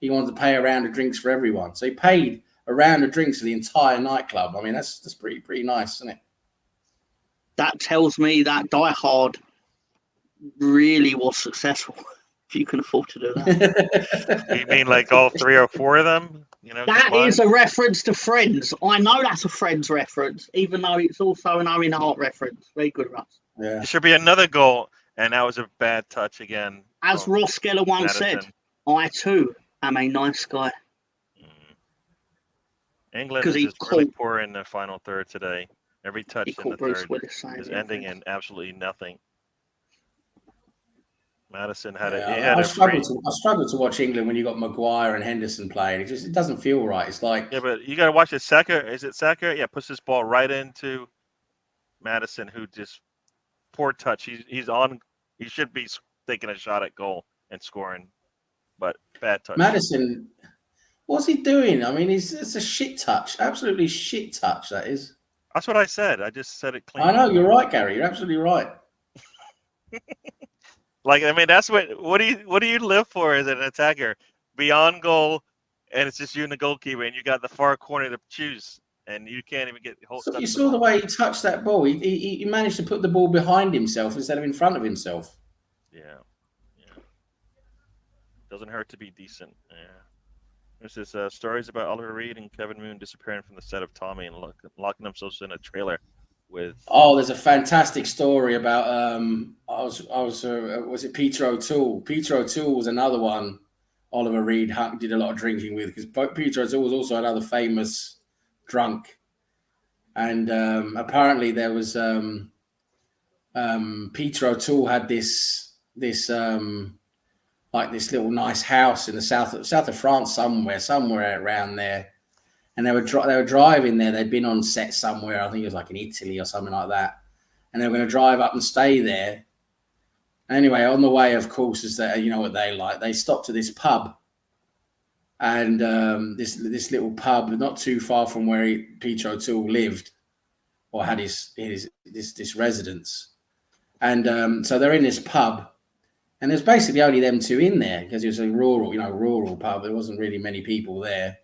he wanted to pay a round of drinks for everyone. So he paid a round of drinks for the entire nightclub. I mean, that's pretty nice, isn't it? That tells me that Die Hard really was successful. If you can afford to do that. You mean like all 3 or 4 of them? That combined? Is a reference to Friends. I know that's a Friends reference, even though it's also an Owen Hart reference. Very good, Russ. Yeah. There should be another goal, and that was a bad touch again. As Ross Geller once said, I too am a nice guy. England is just really poor in the final third today. Every touch in the third is ending in absolutely nothing. Madison had I struggle to watch England when you got Maguire and Henderson playing. It doesn't feel right. It's like, yeah, but you got to watch it. Saka, is it Saka? Yeah, puts this ball right into Madison, who just poor touch. He's on. He should be taking a shot at goal and scoring, but bad touch. Madison, what's he doing? I mean, it's a shit touch. Absolutely shit touch. That is. That's what I said. I just said it clean. I know, you're right, Gary. You're absolutely right. Like, I mean, that's what do you live for as an attacker? Beyond goal, and it's just you and the goalkeeper, and you got the far corner to choose, and you can't even get hold. So you saw the way he touched that ball. He managed to put the ball behind himself instead of in front of himself. Yeah. Doesn't hurt to be decent. Yeah. There's this stories about Oliver Reed and Kevin Moon disappearing from the set of Tommy and locking themselves in a trailer. There's a fantastic story about was it Peter O'Toole? Peter O'Toole was another one Oliver Reed did a lot of drinking with, because Peter O'Toole was also another famous drunk, and apparently there was Peter O'Toole had this like this little nice house in the south of France somewhere around there. And they were driving there. They'd been on set somewhere. I think it was like in Italy or something like that. And they were going to drive up and stay there. Anyway, on the way, of course, is that, you know what they like. They stopped at this pub, and this little pub not too far from where Peter O'Toole lived, or had his residence. And so they're in this pub, and there's basically only them two in there, because it was a rural pub. There wasn't really many people there.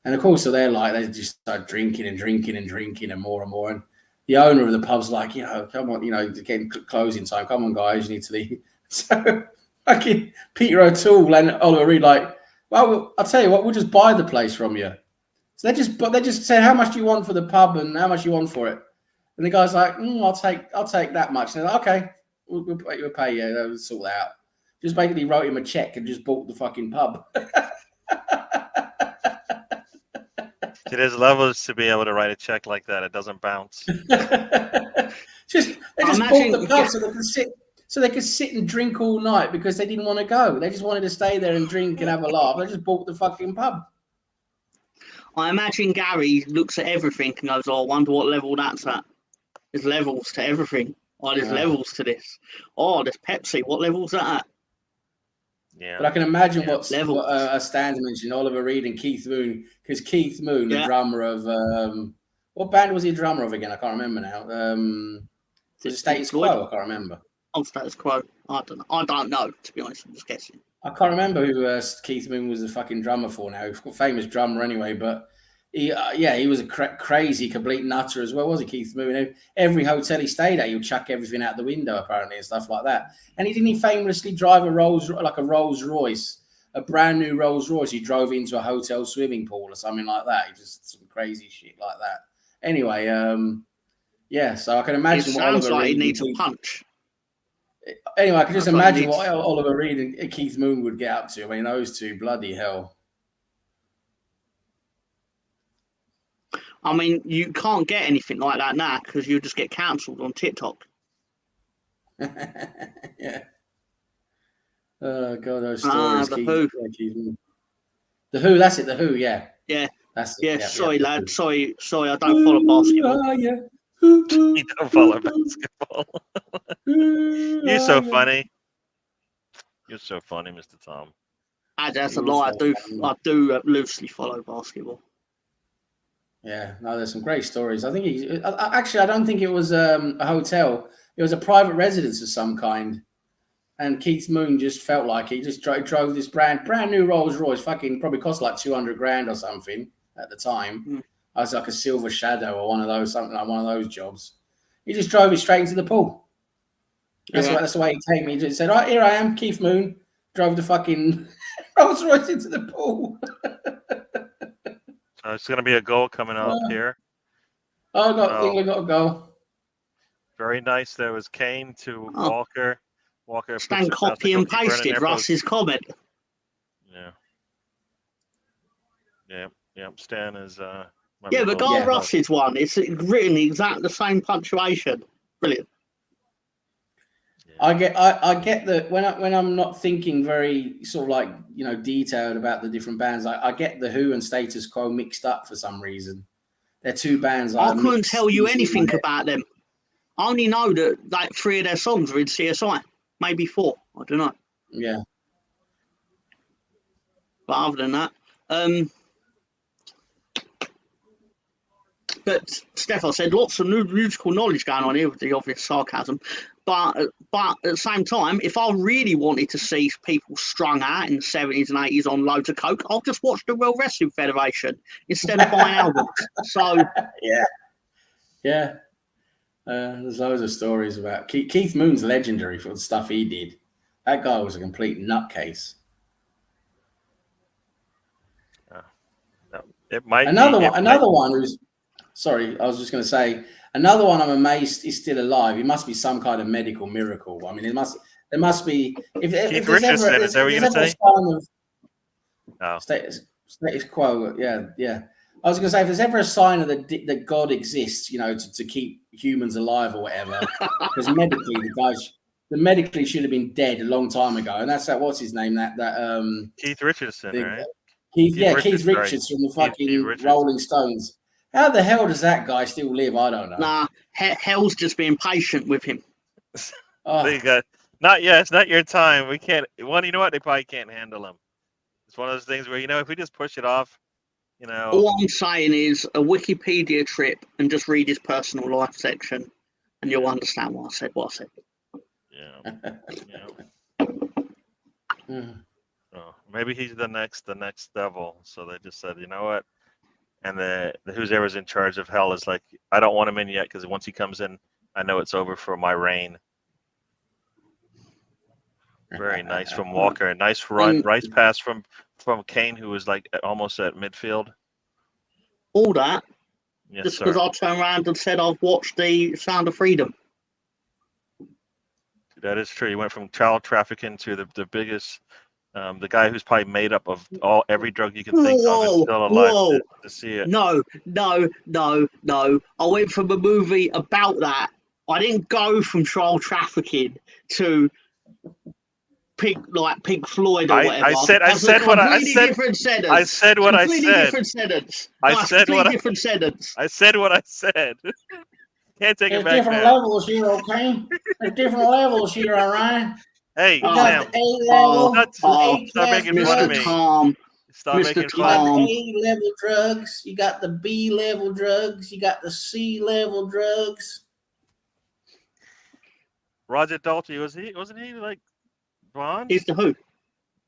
And of course, so they just start drinking and more and more. And the owner of the pub's like, come on, it's getting closing time. Come on, guys, you need to leave. So fucking Peter O'Toole and Oliver Reed like, well, I'll tell you what, we'll just buy the place from you. So they just said, how much do you want for the pub and how much you want for it? And the guy's like, I'll take that much. And they're like, okay, we'll pay you. We'll sort that out. Just basically wrote him a check and just bought the fucking pub. See, there's levels to be able to write a check like that. It doesn't bounce. They just bought the pub so they could sit and drink all night, because they didn't want to go. They just wanted to stay there and drink and have a laugh. They just bought the fucking pub. I imagine Gary looks at everything and goes, I wonder what level that's at. There's levels to everything. There's levels to this. There's Pepsi. What level's that at? Yeah. But I can imagine Yeah. what Stan's mentioned, Oliver Reed and Keith Moon, because Keith Moon, the drummer of what band was he a drummer of again? I can't remember now. Was it Status Quo? I can't remember. Oh, Status Quo. I don't know, to be honest. I'm just guessing. I can't remember who Keith Moon was the fucking drummer for now. He's a famous drummer anyway, but he was a crazy, complete nutter as well, was he, Keith Moon? Every hotel he stayed at, he would chuck everything out the window, apparently, and stuff like that. And he famously drive a Rolls Royce, a brand new Rolls Royce. He drove into a hotel swimming pool or something like that. He just some crazy shit like that. Anyway, so I can imagine it what sounds Oliver like Reed he needs a punch. Anyway, I can just imagine what Oliver Reed and Keith Moon would get up to. I mean, those two, bloody hell. I mean, you can't get anything like that now because you just get cancelled on TikTok. Yeah. Oh God, those stories. The Who. The Who. That's it. The Who. Yeah. Yeah. That's it. Yeah. Sorry, lad. Sorry. I don't follow basketball. Yeah. You don't follow basketball. You're so funny. You're so funny, Mr. Tom. That's a lie. I do loosely follow basketball. Yeah, no, there's some great stories. I think I don't think it was a hotel. It was a private residence of some kind. And Keith Moon just felt like he just drove this brand new Rolls Royce, fucking probably cost like 200 grand or something at the time. I was like a Silver Shadow or one of those jobs. He just drove it straight into the pool. That's the way he came. He just said, "Right, here I am, Keith Moon." Drove the fucking Rolls Royce into the pool. So it's going to be a goal coming up here. Oh, England got a goal. Very nice. There was Kane to Walker. Walker. Stan copy and pasted Russ's comment. Yeah. Stan is. But Russ's one. It's written exactly the same punctuation. Brilliant. I get that when I'm not thinking very sort of like detailed about the different bands, I get the Who and Status Quo mixed up for some reason. They're two bands. I couldn't tell you anything about them. I only know that like 3 of their songs are in CSI, maybe 4. I don't know. Yeah. But other than that, but Steph, I said lots of new musical knowledge going on here with the obvious sarcasm. But at the same time, if I really wanted to see people strung out in the 70s and 80s on loads of coke, I'll just watch the World Wrestling Federation instead of buying albums. So yeah. There's loads of stories about Keith Moon's legendary for the stuff he did. That guy was a complete nutcase. It might another one who's. Sorry, I was just going to say another one. I'm amazed is still alive. It must be some kind of medical miracle. I mean, there must be. If there's ever, is that what you're going to say? Status Quo. Yeah. I was going to say if there's ever a sign of that God exists, to keep humans alive or whatever, because medically should have been dead a long time ago, and that's what's his name? That Keith Richardson, right? Keith Richards from the fucking Rolling Stones. How the hell does that guy still live? I don't know. Nah, hell's just being patient with him. Not yet. It's not your time. We can't. You know what? They probably can't handle him. It's one of those things where if we just push it off, All I'm saying is a Wikipedia trip and just read his personal life section, and you'll understand what I said. Yeah. Oh, maybe he's the next devil. So they just said, you know what? And the whoever's in charge of hell is like, I don't want him in yet because once he comes in, I know it's over for my reign. Very nice from Walker. A nice run, nice pass from Kane, who was like almost at midfield. All that. Yes, just because I turned around and said I've watched the Sound of Freedom. That is true. You went from child trafficking to the biggest. The guy who's probably made up of every drug you can think of is still alive to see it. No. I went from a movie about that. I didn't go from child trafficking to Pink Floyd or whatever. I said what I said. Different sentence. I said what I said. Different sentence. Different sentence. I said what I said. Can't take it back. There's different levels here, okay? There's different levels here, all right? Hey, You Sam. got the A-level, Stop making fun of me. Mr. Tom. Stop Mr. making You fun got of the me. A-level drugs. You got the B-level drugs. You got the C-level drugs. Roger Daltrey, wasn't he like Bond? He's the Who.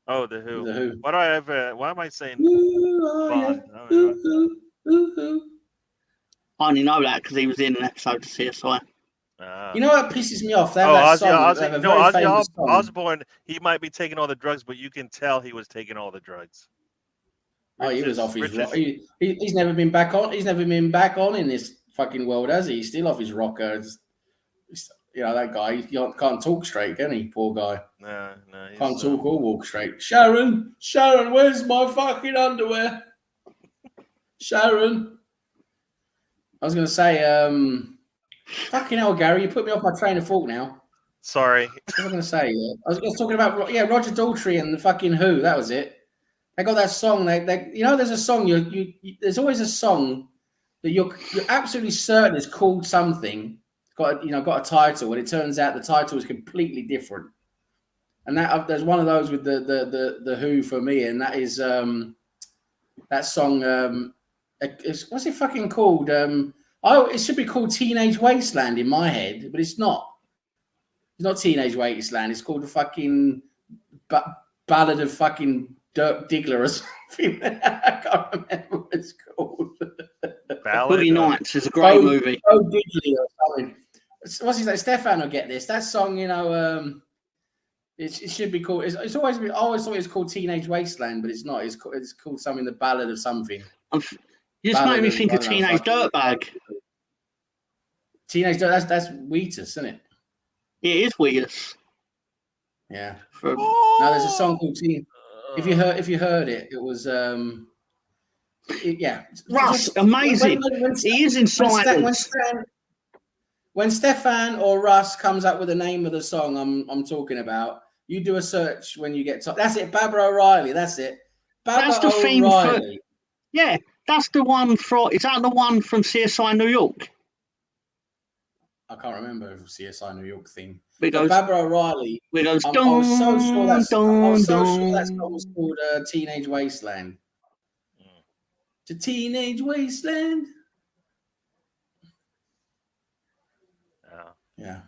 Oh, the Who. The Who. Why am I saying Ooh, Bond? yeah. Ooh. I only know that because he was in an episode of CSI. You know what pisses me off? They have Ozzy, they have a very famous song. Osbourne, he might be taking all the drugs, but you can tell he was taking all the drugs. He was off his rock. He's never been back on. He's never been back on in this fucking world, has he? He's still off his rocker. You know, that guy, he can't talk straight, can he? Poor guy. No. Can't talk or walk straight. Sharon, where's my fucking underwear? Sharon. I was going to say, fucking hell, Gary, you put me off my train of thought now. Sorry. What was I going to say? I was talking about, Roger Daltrey and the fucking Who. That was it. They got that song. There's a song. There's always a song that you're absolutely certain is called something. Got a title, and it turns out the title is completely different. And that there's one of those with the Who for me, and that is that song. What's it fucking called? It should be called Teenage Wasteland in my head, but it's not. It's not Teenage Wasteland. It's called the fucking Ballad of fucking Dirk Diggler or something. I can't remember what it's called. Boogie Nights is a great movie. Oh, Diddley or something. What's his name? Stefan will get this. That song, it should be called. It's always been. I always thought it was called Teenage Wasteland, but it's not. It's called something. The Ballad of something. You just made me think of Teenage Dirtbag. Teenage Dirt. That's Wheatus, isn't it? It is Wheatus. Yeah. Now there's a song called Teen. If you heard it, it was yeah. Russ, amazing. He is inside. When Stefan or Russ comes up with the name of the song I'm talking about, you do a search when you get to. That's it, Barbara O'Reilly. That's it. That's the theme for. Yeah, that's the one from. Is that the one from CSI New York? I can't remember the CSI New York theme. Barbara O'Reilly. I was so sure that song was called Teenage Wasteland. To Teenage Wasteland. Yeah.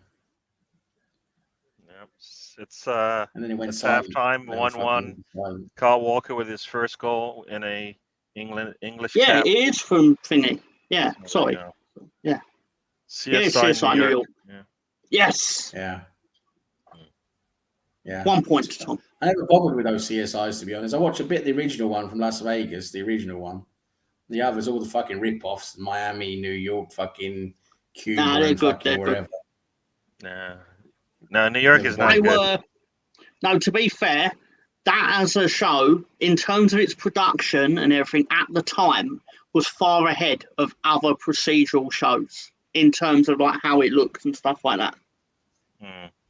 Yep. It's and then it went halftime, 1-1. Carl Walker with his first goal in a English. Yeah, cap. it is from Finney. Yeah, sorry. Yeah. CSI New York. Yeah. Yes. Yeah. Yeah. 1 point to Tom. I never bothered with those CSIs, to be honest. I watched a bit of the original one from Las Vegas, the original one. The others, all the fucking rip-offs, Miami, New York, fucking Cuba, and fucking wherever. No, New York is not good. No, to be fair, that as a show, in terms of its production and everything at the time, was far ahead of other procedural shows in terms of like how it looks and stuff like that.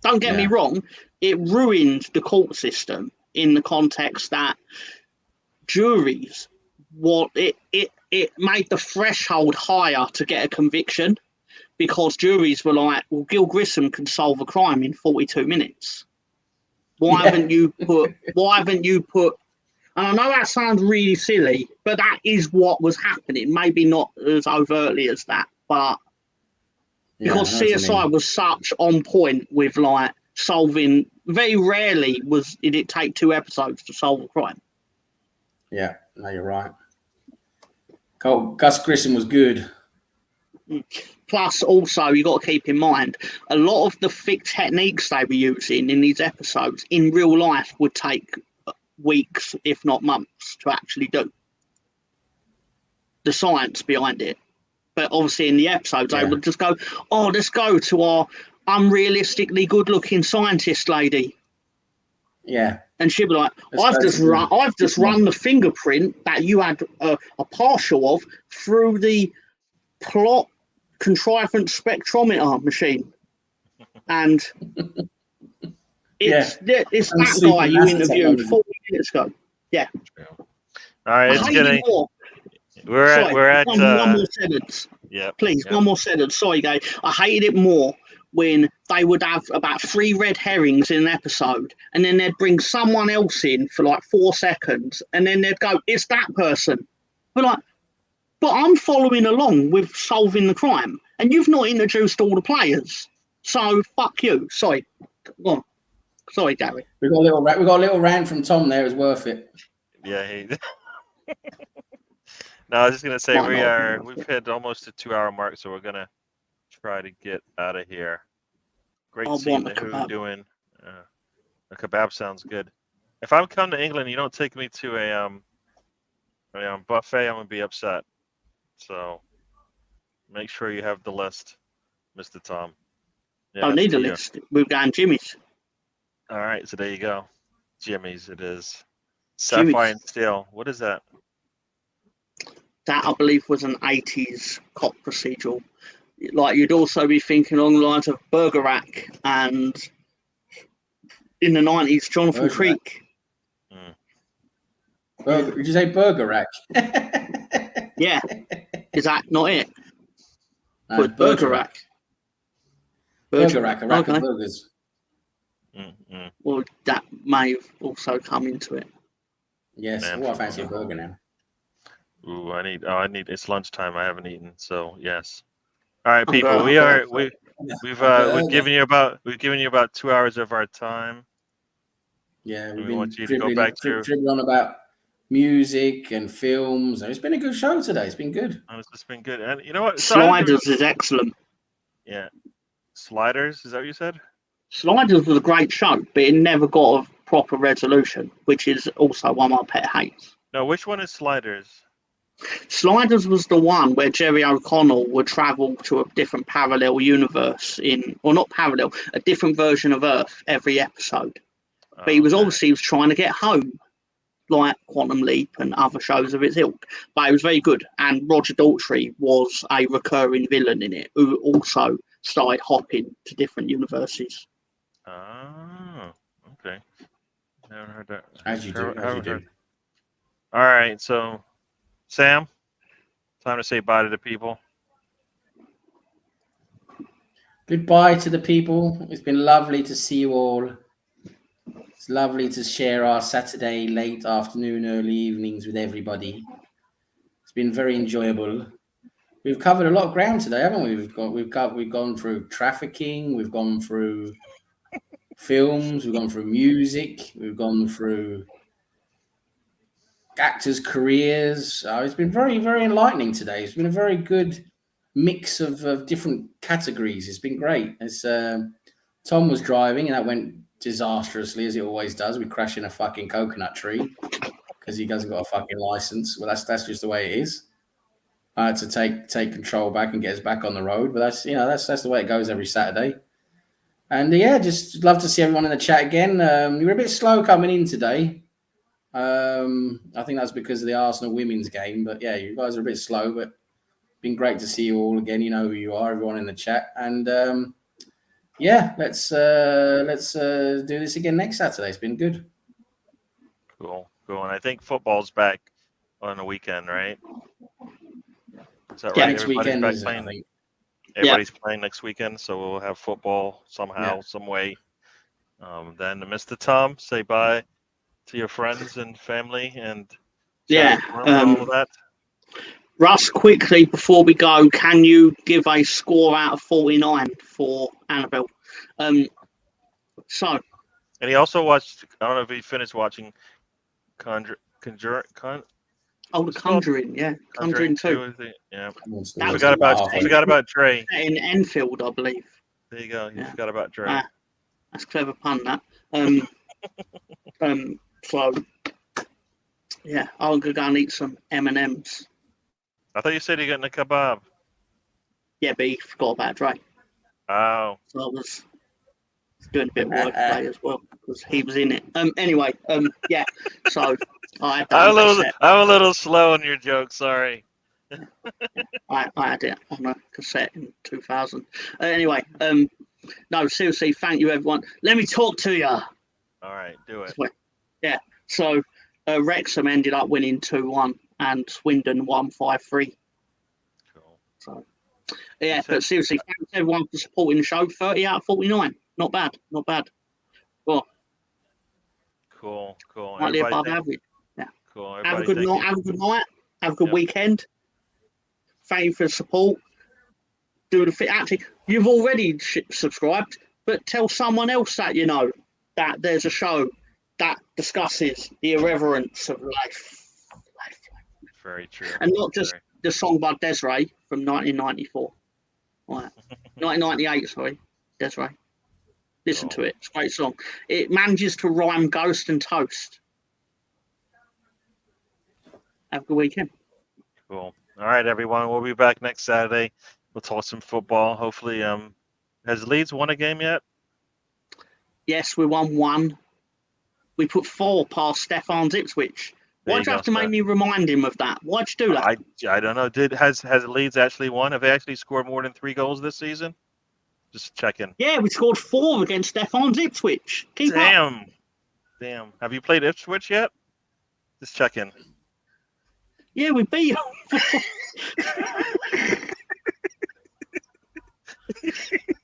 Don't get me wrong, it ruined the court system in the context that juries, it made the threshold higher to get a conviction. Because juries were like, well, Gil Grissom can solve a crime in 42 minutes. Why haven't you put? And I know that sounds really silly, but that is what was happening. Maybe not as overtly as that, but because CSI was such on point with like solving. Very rarely did it take 2 episodes to solve a crime. Yeah, no, you're right. Gus Grissom was good. Plus, also, you got to keep in mind, a lot of the fixed techniques they were using in these episodes in real life would take weeks, if not months, to actually do. The science behind it. But obviously, in the episodes, they would just go, let's go to our unrealistically good-looking scientist lady. Yeah. And she'd be like, I've just run the fingerprint that you had a partial of through the plot contrivance spectrometer machine, and it's that guy you interviewed 40 minutes ago. Yeah. All right, it's getting. We're at one more sentence. Yeah. Please, one more sentence. Sorry, guys. I hated it more when they would have about 3 red herrings in an episode, and then they'd bring someone else in for like 4 seconds, and then they'd go, "It's that person." We're like, "But I'm following along with solving the crime, and you've not introduced all the players. So fuck you." Sorry, go on. Sorry, Gary. We got a little rant from Tom there. It was worth it. Yeah. No, I was just gonna say we've hit almost the 2-hour mark, so we're gonna try to get out of here. Great seeing the Who doing. A kebab sounds good. If I'm coming to England, you don't take me to a buffet, I'm gonna be upset. So make sure you have the list, Mr. Tom. Yeah, I need a list. We're going Jimmy's. All right, so there you go. Jimmy's it is. Sapphire and Steel. What is that? That, I believe, was an 80s cop procedural. Like, you'd also be thinking along the lines of Burger Rack, and in the 90s, Jonathan Creek. Did you say Burger Rack? Yeah. Is that not it? Burger Rack. Burger Rack, a rack of burgers. Well, that may have also come into it. Yes. I fancy a burger now. Ooh, I need. It's lunchtime. I haven't eaten, so yes. All right, people. We've given you about 2 hours of our time. Yeah, we want you to go back to dribbling on about music and films. It's been a good show today. It's been good. It's been good, and you know what? Sliders is excellent. Yeah, Sliders. Is that what you said? Sliders was a great show, but it never got a proper resolution, which is also one of my pet hates. No, which one is Sliders? Sliders was the one where Jerry O'Connell would travel to a different parallel universe a different version of Earth every episode. But he was trying to get home, like Quantum Leap and other shows of its ilk. But it was very good. And Roger Daltrey was a recurring villain in it, who also started hopping to different universes. Oh, okay. Never heard that. As you do. All right, so Sam, time to say bye to the people. Goodbye to the people. It's been lovely to see you all. It's lovely to share our Saturday late afternoon, early evenings with everybody. It's been very enjoyable. We've covered a lot of ground today, haven't we? We've gone through trafficking. We've gone through films. We've gone through music. We've gone through actors' careers. It's been very, very enlightening today. It's been a very good mix of different categories. It's been great. Tom was driving, and that went disastrously, as it always does. We crashed in a fucking coconut tree because he hasn't got a fucking license. Well, that's just the way it is. I had to take control back and get us back on the road. But that's the way it goes every Saturday. And just love to see everyone in the chat again. You were a bit slow coming in today. I think that's because of the Arsenal women's game. But yeah, you guys are a bit slow, but been great to see you all again. You know who you are, everyone in the chat. And let's do this again next Saturday. It's been good. Cool. And I think football's back on the weekend, right? Is that right? Next weekend back playing. Everybody's playing next weekend, so we'll have football somehow, some way. Then Mr. Tom, say bye to your friends and family and all of that. Russ, quickly before we go, can you give a score out of 49 for Annabelle? And he also watched. I don't know if he finished watching The Conjuring, yeah, Conjuring 2. Yeah, I forgot about Dre in Enfield, I believe. There you go. You forgot about Dre. That's a clever pun, that. So yeah, I'll go and eat some M&Ms. I thought you said you're getting a kebab. Yeah, but he forgot about Dre. Oh. So I was doing a bit of wordplay as well because he was in it. Anyway, yeah. So I'm a little slow on your joke. Sorry. I had it on a cassette in 2000. Anyway, no, seriously, thank you, everyone. Let me talk to you. All right, do it. Yeah. So Wrexham ended up winning 2-1 and Swindon won 5-3. Cool. So Yeah, but seriously, thanks everyone for supporting the show. 30 out of 49. Not bad. Not bad. Well, Cool. slightly above average. Yeah. Cool. Have a good night. Have a good night. Have a good weekend. Thank you for the support. Do the fit. Actually, you've already subscribed, but tell someone else that you know that there's a show that discusses the irreverence of life. Very true. And not just the song by Desiree from 1994. Right. 1998, sorry. Desiree. Listen to it. It's a great song. It manages to rhyme ghost and toast. Have a good weekend. Cool. All right, everyone. We'll be back next Saturday. We'll talk some football. Hopefully, has Leeds won a game yet? Yes, we won 1. We put 4 past Stefan's Ipswich. Why'd you have to make me remind him of that? Why'd you do that? I don't know. Has Leeds actually won? Have they actually scored more than 3 goals this season? Just checking. Yeah, we scored 4 against Stefan's Ipswich. Keep up. Damn. Have you played Ipswich yet? Just checking. Yeah, we beat them.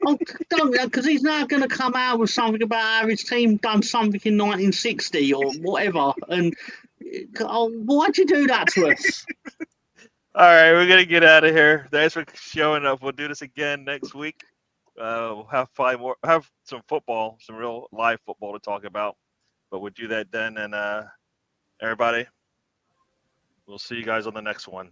Oh, don't, because he's now going to come out with something about how his team done something in 1960 or whatever. And why'd you do that to us? All right, we're gonna get out of here. Thanks for showing up. We'll do this again next week. We'll have some football, some real live football to talk about. But we'll do that then. And everybody, we'll see you guys on the next one.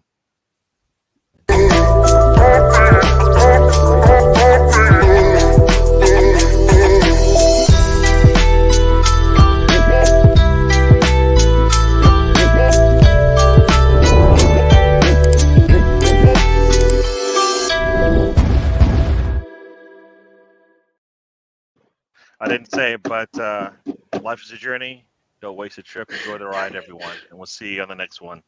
I didn't say it, but life is a journey. Don't waste a trip. Enjoy the ride, everyone. And we'll see you on the next one.